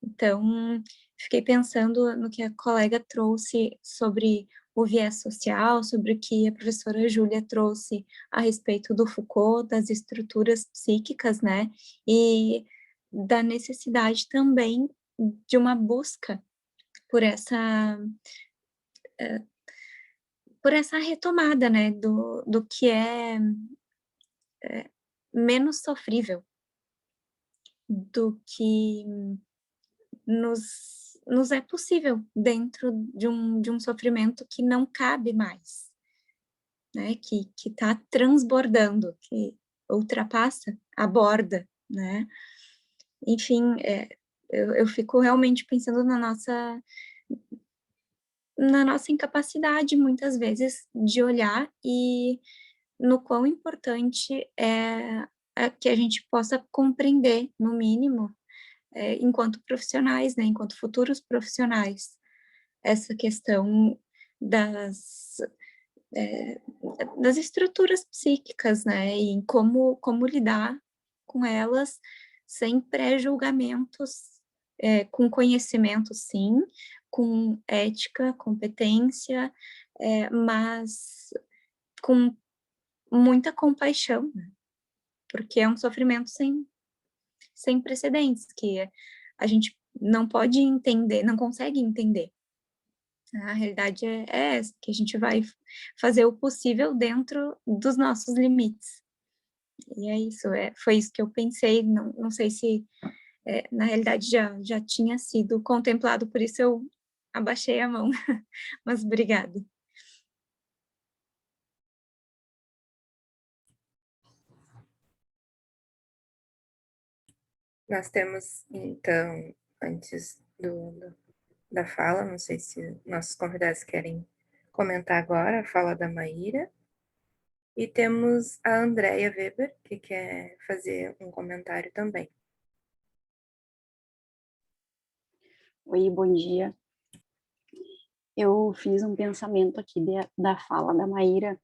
Então, fiquei pensando no que a colega trouxe sobre o viés social, sobre o que a professora Júlia trouxe a respeito do Foucault, das estruturas psíquicas, né, e da necessidade também de uma busca por essa retomada, né, do que é menos sofrível, do que nos é possível dentro de um sofrimento que não cabe mais, né, que está transbordando, que ultrapassa, aborda, né. Enfim, eu fico realmente pensando na nossa incapacidade, muitas vezes, de olhar e no quão importante é que a gente possa compreender, no mínimo, enquanto profissionais, né, enquanto futuros profissionais, essa questão das estruturas psíquicas, né, e como lidar com elas sem pré-julgamentos, com conhecimento, sim, com ética, competência, mas com muita compaixão, né, porque é um sofrimento sem precedentes, que a gente não pode entender, não consegue entender. A realidade é essa, que a gente vai fazer o possível dentro dos nossos limites. E é isso, foi isso que eu pensei, não sei se na realidade já tinha sido contemplado, por isso eu abaixei a mão, mas obrigada. Nós temos, então, antes da fala, não sei se nossos convidados querem comentar agora a fala da Maíra, e temos a Andrea Weber, que quer fazer um comentário também. Oi, bom dia. Eu fiz um pensamento aqui da fala da Maíra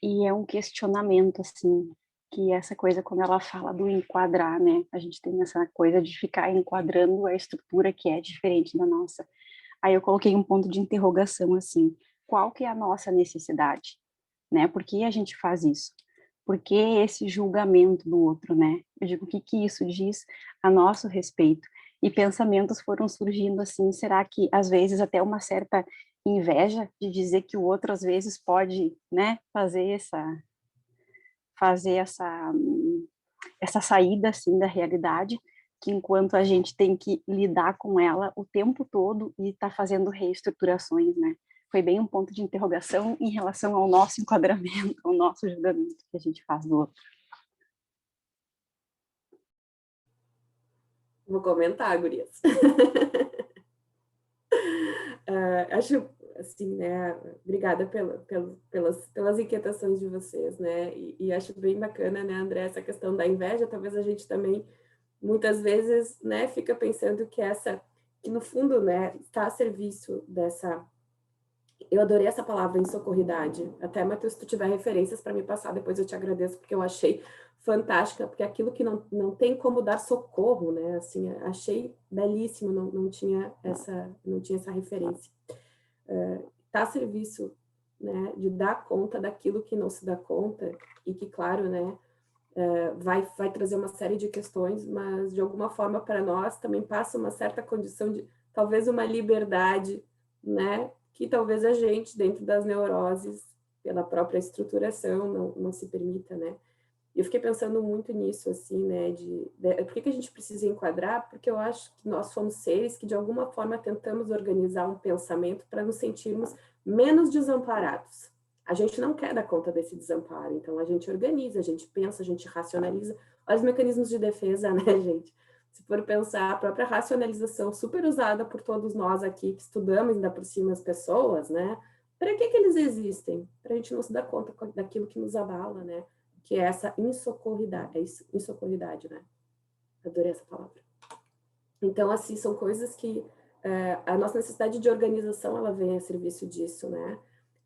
E é um questionamento, assim, que essa coisa, quando ela fala do enquadrar, né? A gente tem essa coisa de ficar enquadrando a estrutura que é diferente da nossa. Aí eu coloquei um ponto de interrogação, assim, qual que é a nossa necessidade, né? Por que a gente faz isso? Por que esse julgamento do outro, né? Eu digo, o que que isso diz a nosso respeito? E pensamentos foram surgindo assim, será que às vezes até uma certa inveja de dizer que o outro às vezes pode, né, fazer essa saída assim da realidade, que enquanto a gente tem que lidar com ela o tempo todo e tá fazendo reestruturações, né? Foi bem um ponto de interrogação em relação ao nosso enquadramento, ao nosso julgamento que a gente faz do outro. Vou comentar, gurias. Acho, assim, né, obrigada pelas inquietações de vocês, né, e acho bem bacana, né, André, essa questão da inveja. Talvez a gente também, muitas vezes, né, fica pensando que no fundo, né, está a serviço dessa... Eu adorei essa palavra, insocorridade. Até, Matheus, se tu tiver referências para me passar, depois eu te agradeço, porque eu achei fantástica, porque aquilo que não tem como dar socorro, né? Assim, achei belíssimo, não tinha essa referência. Tá a serviço, né, de dar conta daquilo que não se dá conta, e que, claro, né, vai trazer uma série de questões, mas, de alguma forma, para nós, também passa uma certa condição de, talvez, uma liberdade, né, que talvez a gente, dentro das neuroses, pela própria estruturação, não se permita, né. E eu fiquei pensando muito nisso, assim, né, por que a gente precisa enquadrar? Porque eu acho que nós somos seres que, de alguma forma, tentamos organizar um pensamento para nos sentirmos menos desamparados. A gente não quer dar conta desse desamparo, então a gente organiza, a gente pensa, a gente racionaliza. Olha os mecanismos de defesa, né, gente? Se for pensar, a própria racionalização super usada por todos nós aqui, que estudamos ainda por cima as pessoas, né? Para que eles existem? Para a gente não se dar conta daquilo que nos abala, né? Que é essa insocorridade, né? Adorei essa palavra. Então, assim, são coisas que a nossa necessidade de organização, ela vem a serviço disso, né?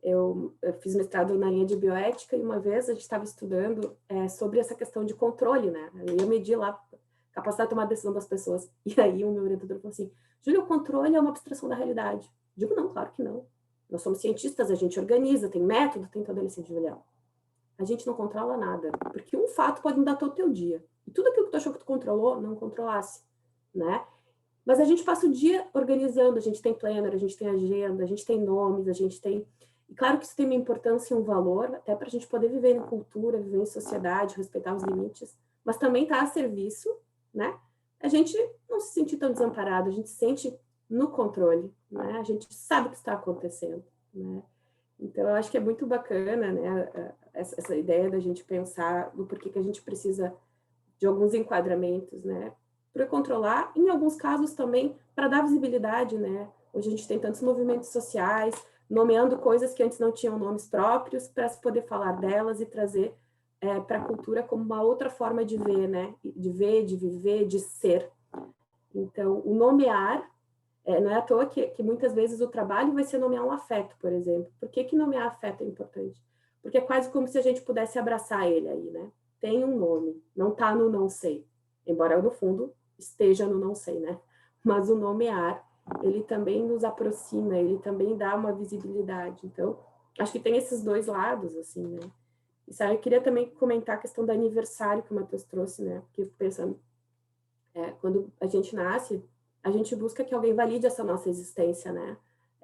Eu fiz mestrado na linha de bioética e uma vez a gente estava estudando sobre essa questão de controle, né? Eu ia medir lá a capacidade de tomar decisão das pessoas. E aí o meu orientador falou assim, Júlia, o controle é uma abstração da realidade. Eu digo, não, claro que não. Nós somos cientistas, a gente organiza, tem método, tem todo esse Julião. A gente não controla nada, porque um fato pode mudar todo o teu dia. E tudo aquilo que tu achou que tu controlou, não controlasse, né? Mas a gente passa o dia organizando, a gente tem planner, a gente tem agenda, a gente tem nomes, a gente tem... E claro que isso tem uma importância e um valor, até para a gente poder viver em cultura, viver em sociedade, respeitar os limites, mas também está a serviço, né? A gente não se sentir tão desamparado, a gente se sente no controle, né? A gente sabe o que está acontecendo, né? Então, eu acho que é muito bacana, né, essa ideia da gente pensar no porquê que a gente precisa de alguns enquadramentos, né, para controlar, em alguns casos também para dar visibilidade, né. Hoje a gente tem tantos movimentos sociais, nomeando coisas que antes não tinham nomes próprios, para se poder falar delas e trazer para a cultura como uma outra forma de ver, né, de ver, de viver, de ser. Então, o nomear... não é à toa que muitas vezes o trabalho vai ser nomear um afeto, por exemplo. Por que nomear afeto é importante? Porque é quase como se a gente pudesse abraçar ele aí, né? Tem um nome, não está no não sei. Embora, no fundo, esteja no não sei, né? Mas o nomear, ele também nos aproxima, ele também dá uma visibilidade. Então, acho que tem esses dois lados, assim, né? E, sabe, eu queria também comentar a questão do aniversário que o Matheus trouxe, né? Porque, pensando, quando a gente nasce, a gente busca que alguém valide essa nossa existência, né?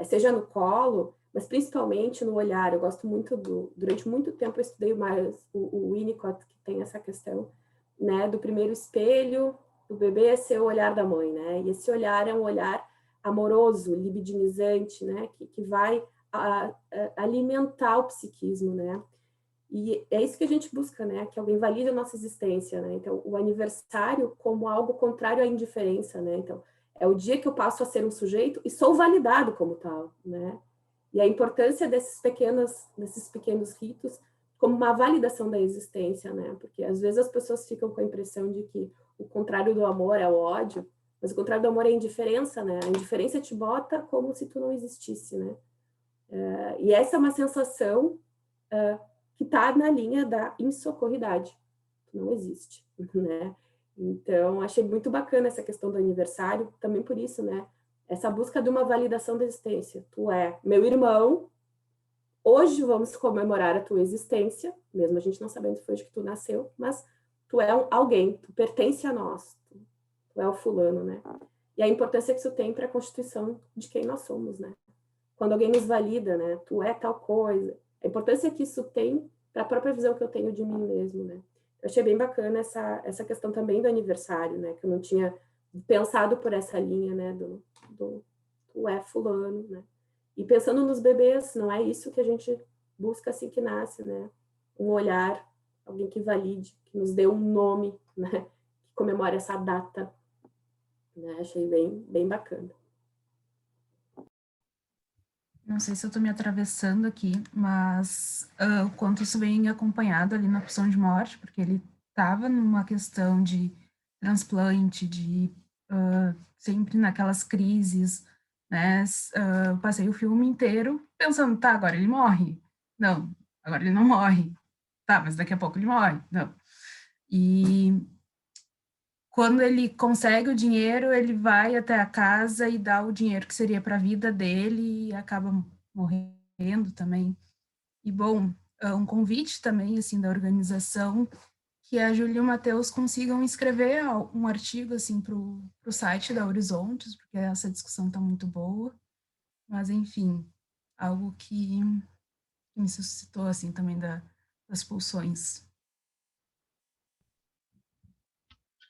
Seja no colo, mas principalmente no olhar. Eu gosto muito durante muito tempo eu estudei mais o Winnicott, que tem essa questão, né, do primeiro espelho do bebê ser o olhar da mãe, né? E esse olhar é um olhar amoroso, libidinizante, né, que vai alimentar o psiquismo, né? E é isso que a gente busca, né? Que alguém valide a nossa existência, né? Então, o aniversário como algo contrário à indiferença, né? Então, é o dia que eu passo a ser um sujeito e sou validado como tal, né? E a importância desses pequenos ritos como uma validação da existência, né? Porque às vezes as pessoas ficam com a impressão de que o contrário do amor é o ódio, mas o contrário do amor é a indiferença, né? A indiferença te bota como se tu não existisse, né? E essa é uma sensação que está na linha da insocorridade, que não existe, né? Então, achei muito bacana essa questão do aniversário, também por isso, né? Essa busca de uma validação da existência. Tu é meu irmão, hoje vamos comemorar a tua existência, mesmo a gente não sabendo se foi hoje que tu nasceu, mas tu é alguém, tu pertence a nós, tu é o fulano, né? E a importância que isso tem para a constituição de quem nós somos, né? Quando alguém nos valida, né? Tu é tal coisa. A importância que isso tem para a própria visão que eu tenho de mim mesmo, né? Eu achei bem bacana essa questão também do aniversário, né? Que eu não tinha pensado por essa linha, né? Tu é fulano, né? E pensando nos bebês, não é isso que a gente busca assim que nasce, né? Um olhar, alguém que valide, que nos dê um nome, né? Que comemore essa data, né? Achei bem bacana. Não sei se eu estou me atravessando aqui, mas o quanto isso vem acompanhado ali na opção de morte, porque ele estava numa questão de transplante, de sempre naquelas crises, né? Eu passei o filme inteiro pensando, tá, agora ele morre. Não, agora ele não morre. Tá, mas daqui a pouco ele morre. Não. E quando ele consegue o dinheiro, ele vai até a casa e dá o dinheiro que seria para a vida dele e acaba morrendo também. E, bom, um convite também, assim, da organização, que a Júlia e o Matheus consigam escrever um artigo, assim, para o site da Horizontes, porque essa discussão está muito boa. Mas, enfim, algo que me suscitou, assim, também das pulsões.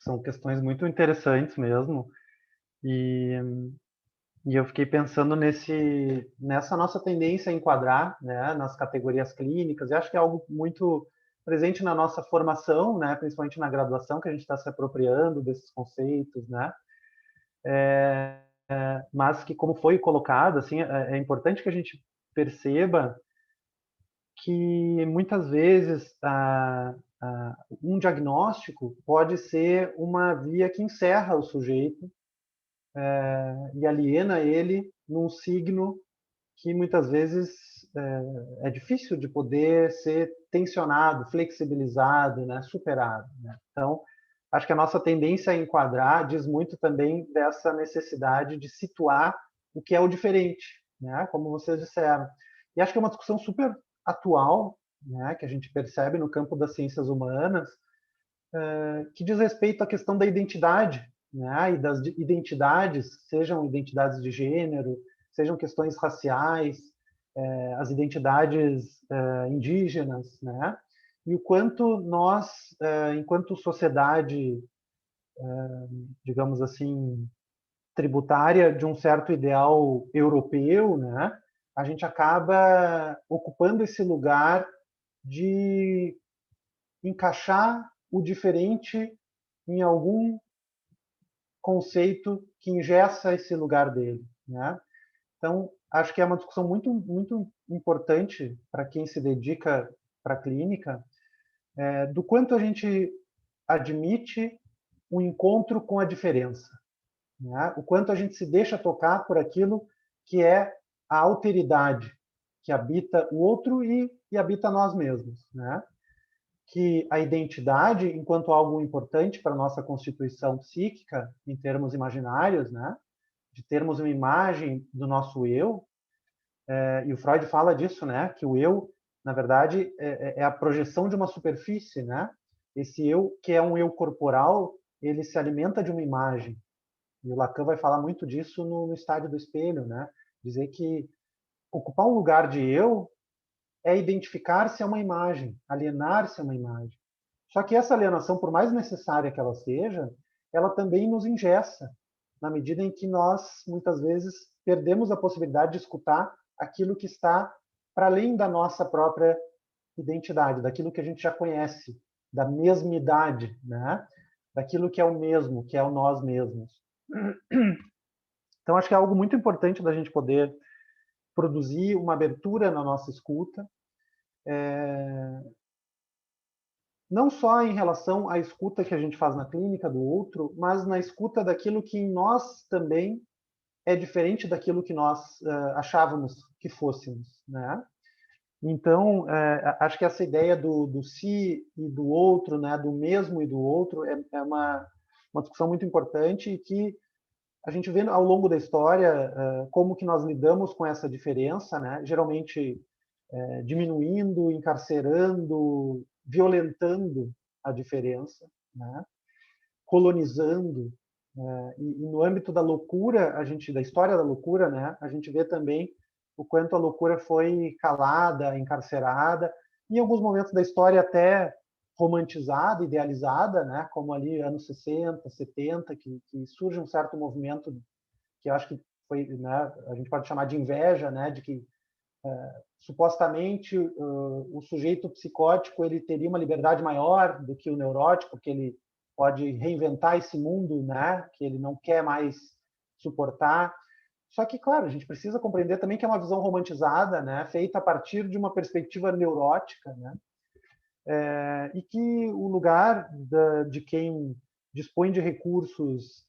São questões muito interessantes mesmo. E eu fiquei pensando nessa nossa tendência a enquadrar, né, nas categorias clínicas. E acho que é algo muito presente na nossa formação, né, principalmente na graduação, que a gente está se apropriando desses conceitos, né. Mas que, como foi colocado, assim, é importante que a gente perceba que muitas vezes um diagnóstico pode ser uma via que encerra o sujeito e aliena ele num signo que muitas vezes é difícil de poder ser tensionado, flexibilizado, né, superado, né? Então, acho que a nossa tendência a enquadrar diz muito também dessa necessidade de situar o que é o diferente, né, como vocês disseram. E acho que é uma discussão super atual, né, que a gente percebe no campo das ciências humanas, que diz respeito à questão da identidade, né, e das identidades, sejam identidades de gênero, sejam questões raciais, as identidades indígenas, né, e o quanto nós, enquanto sociedade, digamos assim, tributária de um certo ideal europeu, né, a gente acaba ocupando esse lugar de encaixar o diferente em algum conceito que engessa esse lugar dele, né? Então, acho que é uma discussão muito importante para quem se dedica para a clínica, do quanto a gente admite o encontro com a diferença, né? O quanto a gente se deixa tocar por aquilo que é a alteridade que habita o outro e habita nós mesmos, né? Que a identidade, enquanto algo importante para a nossa constituição psíquica, em termos imaginários, né? De termos uma imagem do nosso eu, e o Freud fala disso, né? Que o eu, na verdade, é a projeção de uma superfície, né? Esse eu, que é um eu corporal, ele se alimenta de uma imagem. E o Lacan vai falar muito disso no Estádio do Espelho, né? Dizer que ocupar um lugar de eu é identificar-se a uma imagem, alienar-se a uma imagem. Só que essa alienação, por mais necessária que ela seja, ela também nos engessa, na medida em que nós, muitas vezes, perdemos a possibilidade de escutar aquilo que está para além da nossa própria identidade, daquilo que a gente já conhece, da mesmidade, né? Daquilo que é o mesmo, que é o nós mesmos. Então, acho que é algo muito importante da gente poder produzir uma abertura na nossa escuta, não só em relação à escuta que a gente faz na clínica do outro, mas na escuta daquilo que em nós também é diferente daquilo que nós achávamos que fôssemos, né? Então, acho que essa ideia do si e do outro, né, do mesmo e do outro, é uma discussão muito importante e que a gente vê ao longo da história como que nós lidamos com essa diferença, né, geralmente diminuindo, encarcerando, violentando a diferença, né, colonizando. E no âmbito da loucura, da história da loucura, né, a gente vê também o quanto a loucura foi calada, encarcerada, e em alguns momentos da história até romantizada, idealizada, né, como ali anos 60, 70, que surge um certo movimento que eu acho que foi, né, a gente pode chamar de inveja, né, de que supostamente o sujeito psicótico ele teria uma liberdade maior do que o neurótico, porque ele pode reinventar esse mundo, né, que ele não quer mais suportar. Só que, claro, a gente precisa compreender também que é uma visão romantizada, né, feita a partir de uma perspectiva neurótica, né, e que o lugar de quem dispõe de recursos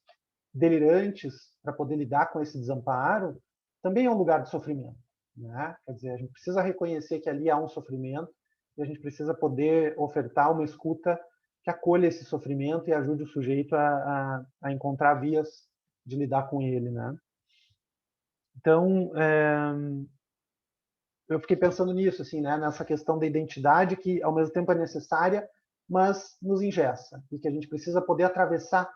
delirantes para poder lidar com esse desamparo também é um lugar de sofrimento, né? Quer dizer, a gente precisa reconhecer que ali há um sofrimento e a gente precisa poder ofertar uma escuta que acolha esse sofrimento e ajude o sujeito a encontrar vias de lidar com ele, né? Então, eu fiquei pensando nisso, assim, né? Nessa questão da identidade que, ao mesmo tempo, é necessária, mas nos engessa e que a gente precisa poder atravessar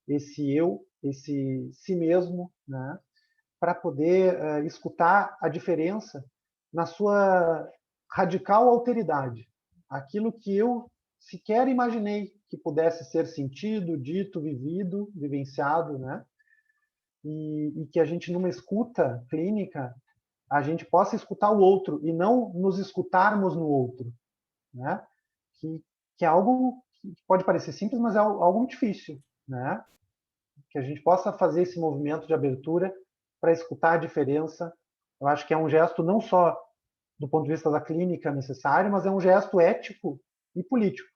esse eu, esse si mesmo, né? Para poder escutar a diferença na sua radical alteridade. Aquilo que eu sequer imaginei que pudesse ser sentido, dito, vivido, vivenciado, né? E que a gente, numa escuta clínica, a gente possa escutar o outro e não nos escutarmos no outro, né? Que é algo que pode parecer simples, mas é algo muito difícil, né? Que a gente possa fazer esse movimento de abertura para escutar a diferença. Eu acho que é um gesto não só do ponto de vista da clínica necessário, mas é um gesto ético e político,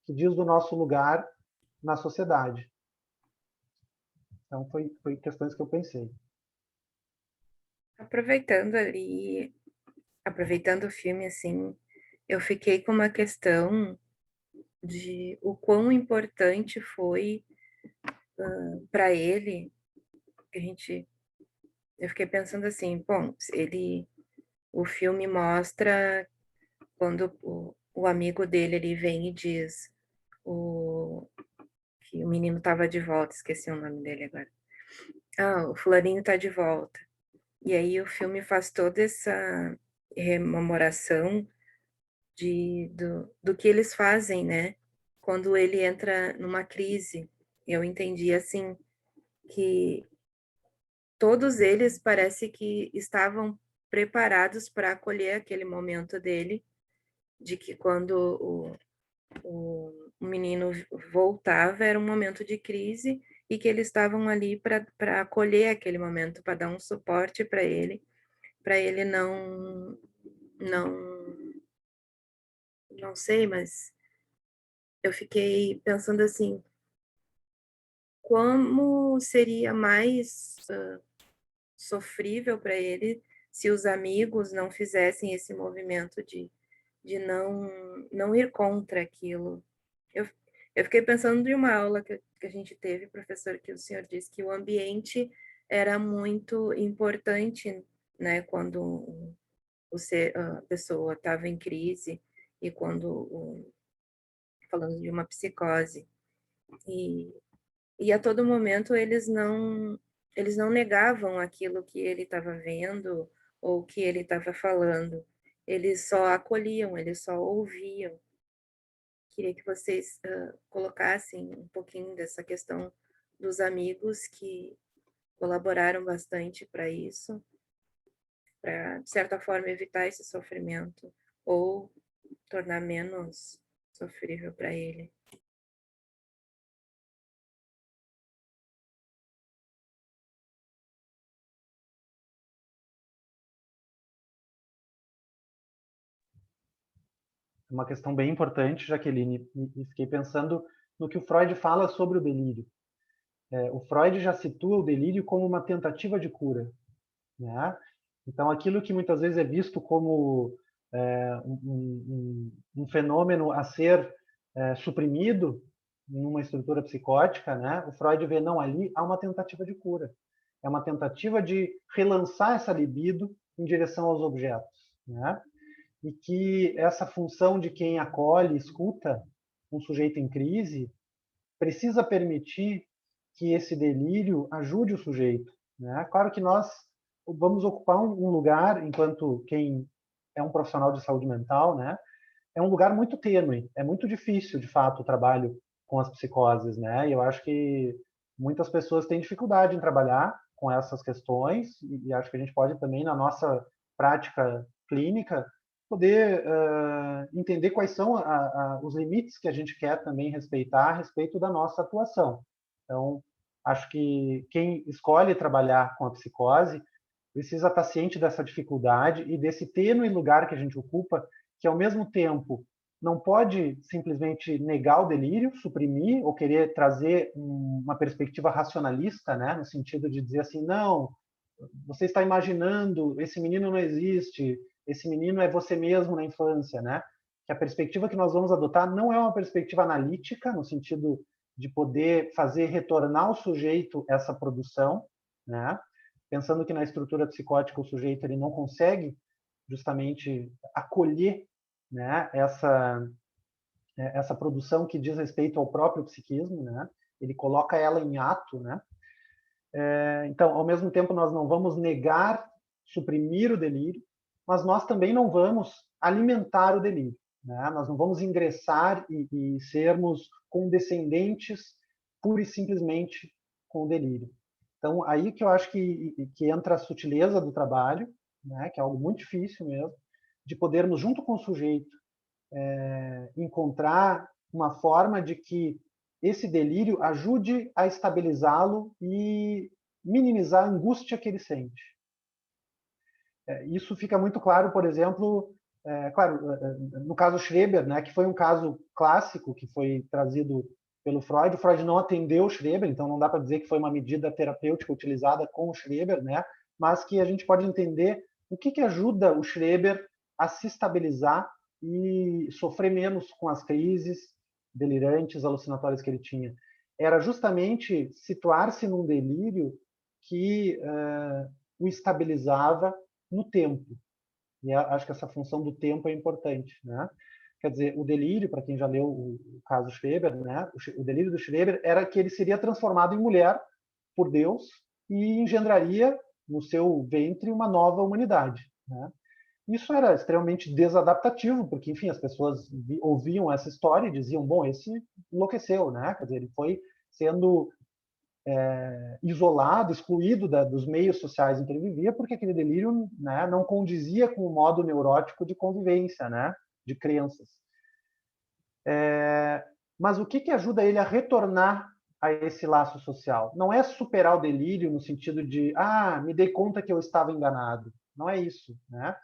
que diz do nosso lugar na sociedade. Então, foi questões que eu pensei. Aproveitando o filme, assim, eu fiquei com uma questão de o quão importante foi para ele, eu fiquei pensando assim, bom, o filme mostra quando o amigo dele ele vem e diz que o menino estava de volta, esqueci o nome dele agora. O fulaninho está de volta. E aí o filme faz toda essa rememoração do que eles fazem, né? Quando ele entra numa crise. Eu entendi assim que todos eles parece que estavam preparados para acolher aquele momento dele, de que quando o menino voltava era um momento de crise e que eles estavam ali para acolher aquele momento, para dar um suporte para ele não sei, mas eu fiquei pensando assim, como seria mais sofrível para ele se os amigos não fizessem esse movimento de não ir contra aquilo. Eu fiquei pensando em uma aula que a gente teve, professor, que o senhor disse que o ambiente era muito importante, né, quando a pessoa estava em crise e falando de uma psicose. E a todo momento eles não negavam aquilo que ele estava vendo ou que ele estava falando. Eles só acolhiam, eles só ouviam. Queria que vocês colocassem um pouquinho dessa questão dos amigos que colaboraram bastante para isso, para, de certa forma, evitar esse sofrimento ou tornar menos sofrível para ele. Uma questão bem importante, Jaqueline, e fiquei pensando no que o Freud fala sobre o delírio. O Freud já situa o delírio como uma tentativa de cura, né? Então, aquilo que muitas vezes é visto como um fenômeno a ser suprimido numa estrutura psicótica, né? O Freud vê, não, ali há uma tentativa de cura. É uma tentativa de relançar essa libido em direção aos objetos, né? E que essa função de quem acolhe, escuta um sujeito em crise, precisa permitir que esse delírio ajude o sujeito, né? Claro que nós vamos ocupar um lugar, enquanto quem é um profissional de saúde mental, né? É um lugar muito tênue, é muito difícil, de fato, o trabalho com as psicoses, né? E eu acho que muitas pessoas têm dificuldade em trabalhar com essas questões, e acho que a gente pode também, na nossa prática clínica, poder entender quais são os limites que a gente quer também respeitar a respeito da nossa atuação. Então, acho que quem escolhe trabalhar com a psicose precisa estar ciente dessa dificuldade e desse tênue lugar que a gente ocupa, que ao mesmo tempo não pode simplesmente negar o delírio, suprimir ou querer trazer uma perspectiva racionalista, né, no sentido de dizer assim, não, você está imaginando, esse menino não existe, esse menino é você mesmo na infância, né? Que a perspectiva que nós vamos adotar não é uma perspectiva analítica, no sentido de poder fazer retornar ao sujeito essa produção, né? Pensando que na estrutura psicótica o sujeito ele não consegue justamente acolher, né, essa produção que diz respeito ao próprio psiquismo, né? Ele coloca ela em ato, né? Então, ao mesmo tempo, nós não vamos negar, suprimir o delírio, mas nós também não vamos alimentar o delírio, né? Nós não vamos ingressar e sermos condescendentes pura e simplesmente com o delírio. Então, aí que eu acho que entra a sutileza do trabalho, né? Que é algo muito difícil mesmo, de podermos, junto com o sujeito, encontrar uma forma de que esse delírio ajude a estabilizá-lo e minimizar a angústia que ele sente. Isso fica muito claro, por exemplo, claro, no caso Schreber, né, que foi um caso clássico que foi trazido pelo Freud. O Freud não atendeu o Schreber, então não dá para dizer que foi uma medida terapêutica utilizada com o Schreber, né, mas que a gente pode entender o que ajuda o Schreber a se estabilizar e sofrer menos com as crises delirantes, alucinatórias que ele tinha. Era justamente situar-se num delírio que o estabilizava no tempo. E acho que essa função do tempo é importante, né? Quer dizer, o delírio, para quem já leu o caso Schreber, né? O delírio do Schreber era que ele seria transformado em mulher por Deus e engendraria no seu ventre uma nova humanidade, né? Isso era extremamente desadaptativo, porque, enfim, as pessoas ouviam essa história e diziam, bom, esse enlouqueceu, né? Quer dizer, ele foi sendo isolado, excluído dos meios sociais em que ele vivia, porque aquele delírio, né, não condizia com o modo neurótico de convivência, né, de crenças. Mas o que ajuda ele a retornar a esse laço social? Não é superar o delírio no sentido de, me dei conta que eu estava enganado. Não é isso, né?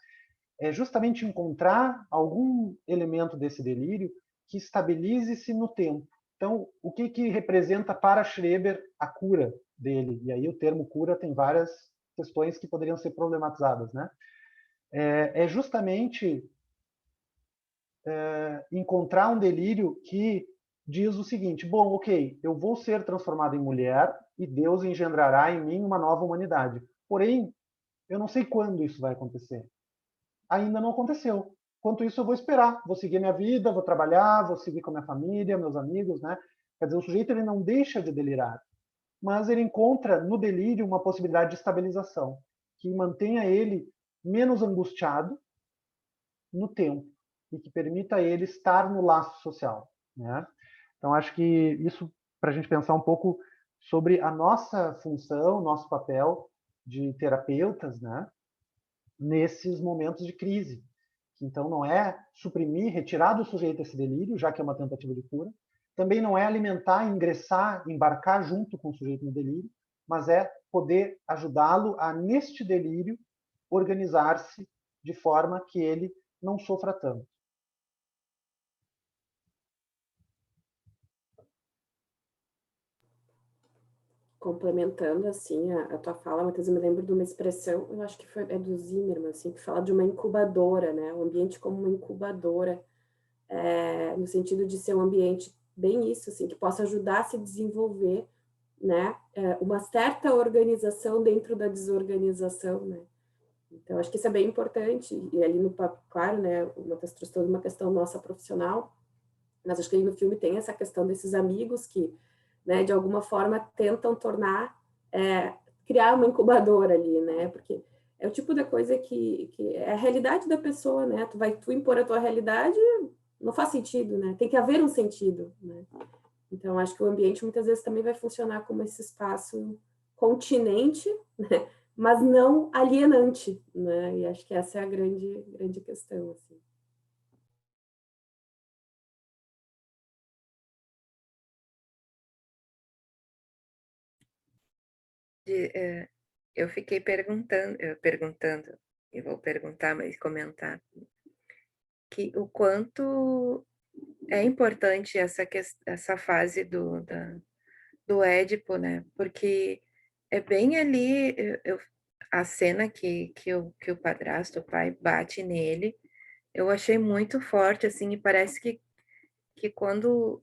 É justamente encontrar algum elemento desse delírio que estabilize-se no tempo. Então, o que representa para Schreber a cura dele? E aí o termo cura tem várias questões que poderiam ser problematizadas, né? É justamente encontrar um delírio que diz o seguinte, bom, ok, eu vou ser transformado em mulher e Deus engendrará em mim uma nova humanidade. Porém, eu não sei quando isso vai acontecer. Ainda não aconteceu. Enquanto isso, eu vou esperar, vou seguir minha vida, vou trabalhar, vou seguir com a minha família, meus amigos, né? Quer dizer, o sujeito ele não deixa de delirar, mas ele encontra no delírio uma possibilidade de estabilização que mantenha ele menos angustiado no tempo e que permita a ele estar no laço social, né? Então, acho que isso para a gente pensar um pouco sobre a nossa função, nosso papel de terapeutas, né? Nesses momentos de crise. Então, não é suprimir, retirar do sujeito esse delírio, já que é uma tentativa de cura. Também não é alimentar, ingressar, embarcar junto com o sujeito no delírio, mas é poder ajudá-lo a, neste delírio, organizar-se de forma que ele não sofra tanto. complementando, assim, a tua fala, Matheus, eu me lembro de uma expressão, eu acho que é do Zimmermann, assim, que fala de uma incubadora, né? O ambiente como uma incubadora, no sentido de ser um ambiente bem isso, assim, que possa ajudar a se desenvolver, né? Uma certa organização dentro da desorganização, né? Então, acho que isso é bem importante, e ali no papo, claro, né, o Matheus trouxe toda uma questão nossa profissional, mas acho que aí no filme tem essa questão desses amigos que, né, de alguma forma tentam criar uma incubadora ali, né, porque é o tipo da coisa que é a realidade da pessoa, né, tu impor a tua realidade, não faz sentido, né, tem que haver um sentido, né. Então, acho que o ambiente muitas vezes também vai funcionar como esse espaço continente, né, mas não alienante, né, e acho que essa é a grande questão, assim. Eu fiquei perguntando, e vou perguntar, mas comentar, que o quanto é importante essa fase do Édipo, né? Porque é bem ali a cena que o padrasto, o pai, bate nele, eu achei muito forte, assim, e parece que quando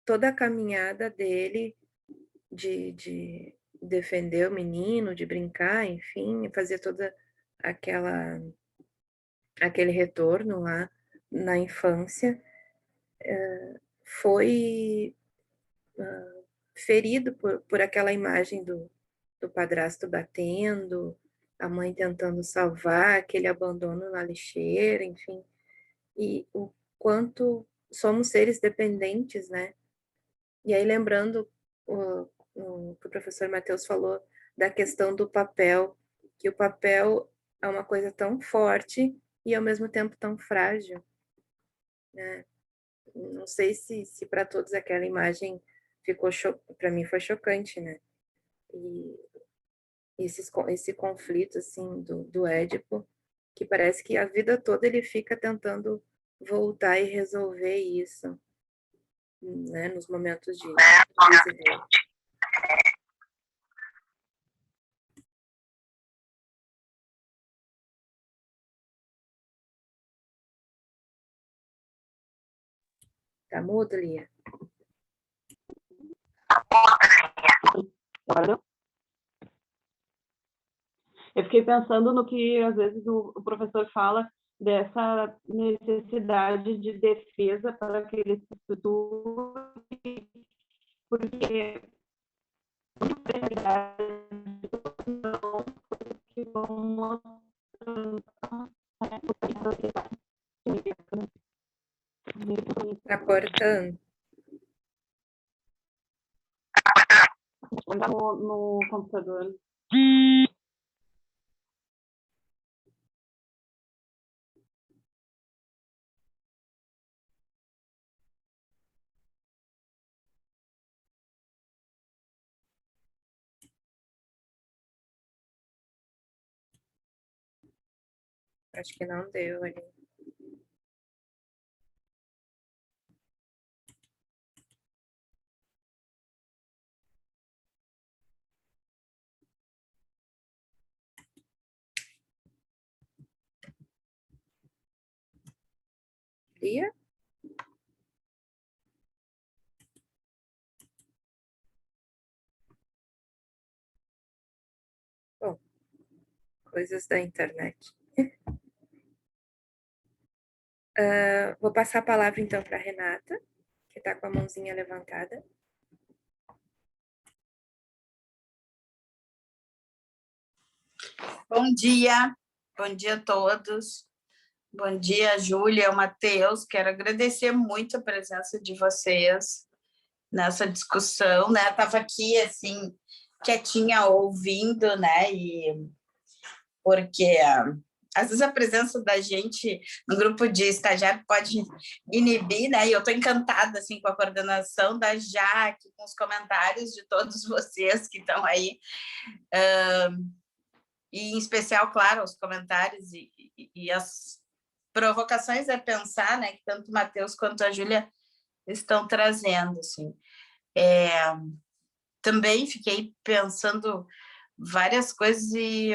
toda a caminhada dele de defender o menino, de brincar, enfim, fazer toda aquele retorno lá na infância, foi ferido por aquela imagem do padrasto batendo, a mãe tentando salvar, aquele abandono na lixeira, enfim, e o quanto somos seres dependentes, né? E aí, lembrando o que o professor Matheus falou da questão do papel, que o papel é uma coisa tão forte e, ao mesmo tempo, tão frágil, né? Não sei se para todos aquela imagem ficou para mim foi chocante, né? E esse conflito assim do Édipo, que parece que a vida toda ele fica tentando voltar e resolver isso, né? Nos momentos de crise dele. Tá mudo, Lia? Agora deu? Eu fiquei pensando no que, às vezes, o professor fala dessa necessidade de defesa para aquele estudo, porque que vão mostrando Tá cortando. no computador. Acho que não deu ali. Lia? Bom, coisas da internet. Vou passar a palavra, então, para a Renata, que está com a mãozinha levantada. Bom dia a todos. Bom dia, Júlia, Matheus. Quero agradecer muito a presença de vocês nessa discussão, né? Estava aqui, assim, quietinha, ouvindo, né? E porque às vezes a presença da gente no grupo de estagiário pode inibir, né? E eu estou encantada, assim, com a coordenação da Jaque, com os comentários de todos vocês que estão aí. E, em especial, claro, os comentários e as provocações a pensar, né, que tanto o Matheus quanto a Júlia estão trazendo, assim. também fiquei pensando várias coisas e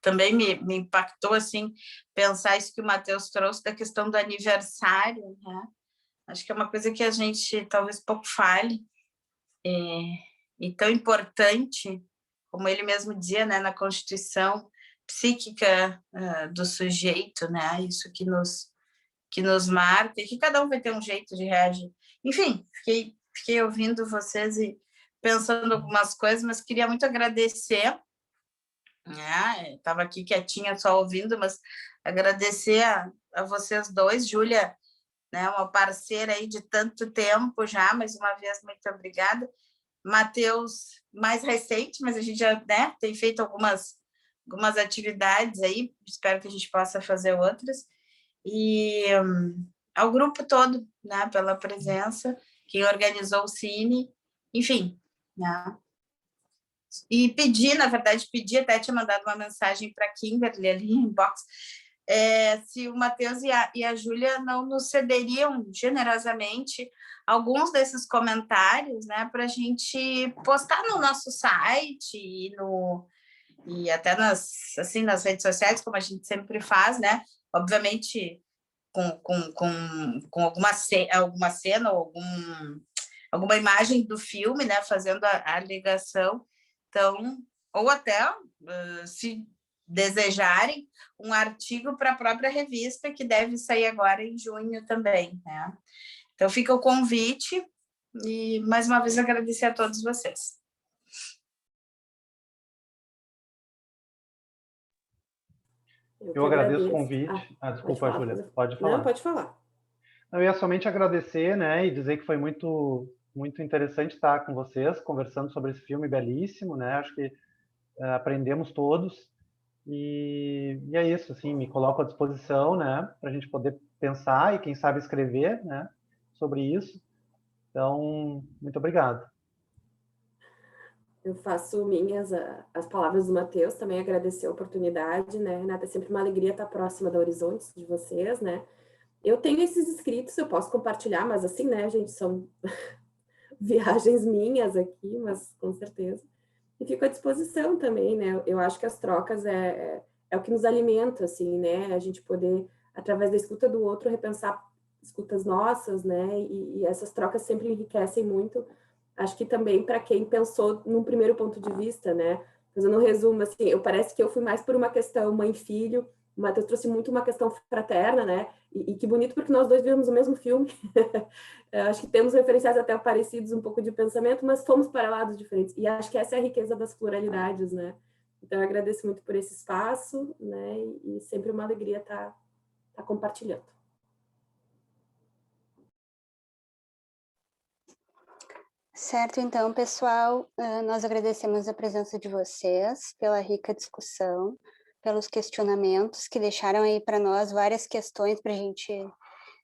também me impactou, assim, pensar isso que o Matheus trouxe da questão do aniversário, né? Acho que é uma coisa que a gente talvez pouco fale, e tão importante, como ele mesmo dizia, né, na Constituição psíquica do sujeito, né? Isso que nos marca, e que cada um vai ter um jeito de reagir. Enfim, fiquei ouvindo vocês e pensando algumas coisas, mas queria muito agradecer, né? Estava aqui quietinha só ouvindo, mas agradecer a vocês dois, Júlia, né, uma parceira aí de tanto tempo já, mais uma vez, muito obrigada. Matheus, mais recente, mas a gente já, né, tem feito algumas atividades aí, espero que a gente possa fazer outras. E ao grupo todo, né, pela presença, quem organizou o Cine, enfim, né. E na verdade, até tinha mandado uma mensagem para a Kimberly ali em inbox, se o Matheus e a Júlia não nos cederiam generosamente alguns desses comentários, né, para a gente postar no nosso site e até nas redes sociais, como a gente sempre faz, né, obviamente com alguma cena ou alguma imagem do filme, né, fazendo a ligação. Então, ou até, se desejarem, um artigo para a própria revista, que deve sair agora em junho também, né? Então, fica o convite e, mais uma vez, agradecer a todos vocês. Eu agradeço o convite. Desculpa, Júlia, pode falar. Não, pode falar. Eu ia somente agradecer, né, e dizer que foi muito, muito interessante estar com vocês, conversando sobre esse filme belíssimo, né? Acho que aprendemos todos. E é isso, assim, me coloco à disposição, né, para a gente poder pensar e, quem sabe, escrever, né, sobre isso. Então, muito obrigado. Eu faço minhas as palavras do Matheus, também agradecer a oportunidade, né, Renata? É sempre uma alegria estar próxima da Horizontes de vocês, né? Eu tenho esses escritos, eu posso compartilhar, mas assim, né, gente, são viagens minhas aqui, mas com certeza. E fico à disposição também, né? Eu acho que as trocas é o que nos alimenta, assim, né? A gente poder, através da escuta do outro, repensar escutas nossas, né? E essas trocas sempre enriquecem muito. Acho que também para quem pensou num primeiro ponto de vista, né? Fazendo um resumo, assim, parece que eu fui mais por uma questão mãe-filho, o Matheus trouxe muito uma questão fraterna, né? E que bonito, porque nós dois vimos o mesmo filme. Acho que temos referenciais até parecidos, um pouco de pensamento, mas fomos para lados diferentes. E acho que essa é a riqueza das pluralidades, né? Então, eu agradeço muito por esse espaço, né? E sempre uma alegria estar compartilhando. Certo, então, pessoal, nós agradecemos a presença de vocês, pela rica discussão, pelos questionamentos que deixaram aí para nós várias questões para a gente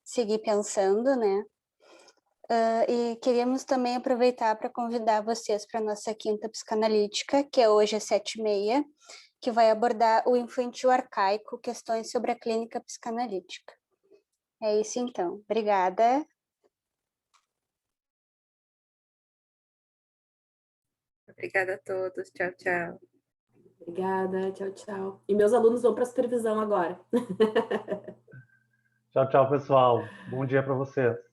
seguir pensando, né? E queríamos também aproveitar para convidar vocês para a nossa quinta psicanalítica, que é hoje às 7h30, que vai abordar o infantil arcaico, questões sobre a clínica psicanalítica. É isso então. Obrigada. Obrigada a todos. Tchau, tchau. Obrigada, tchau, tchau. E meus alunos vão para a supervisão agora. Tchau, tchau, pessoal. Bom dia para vocês.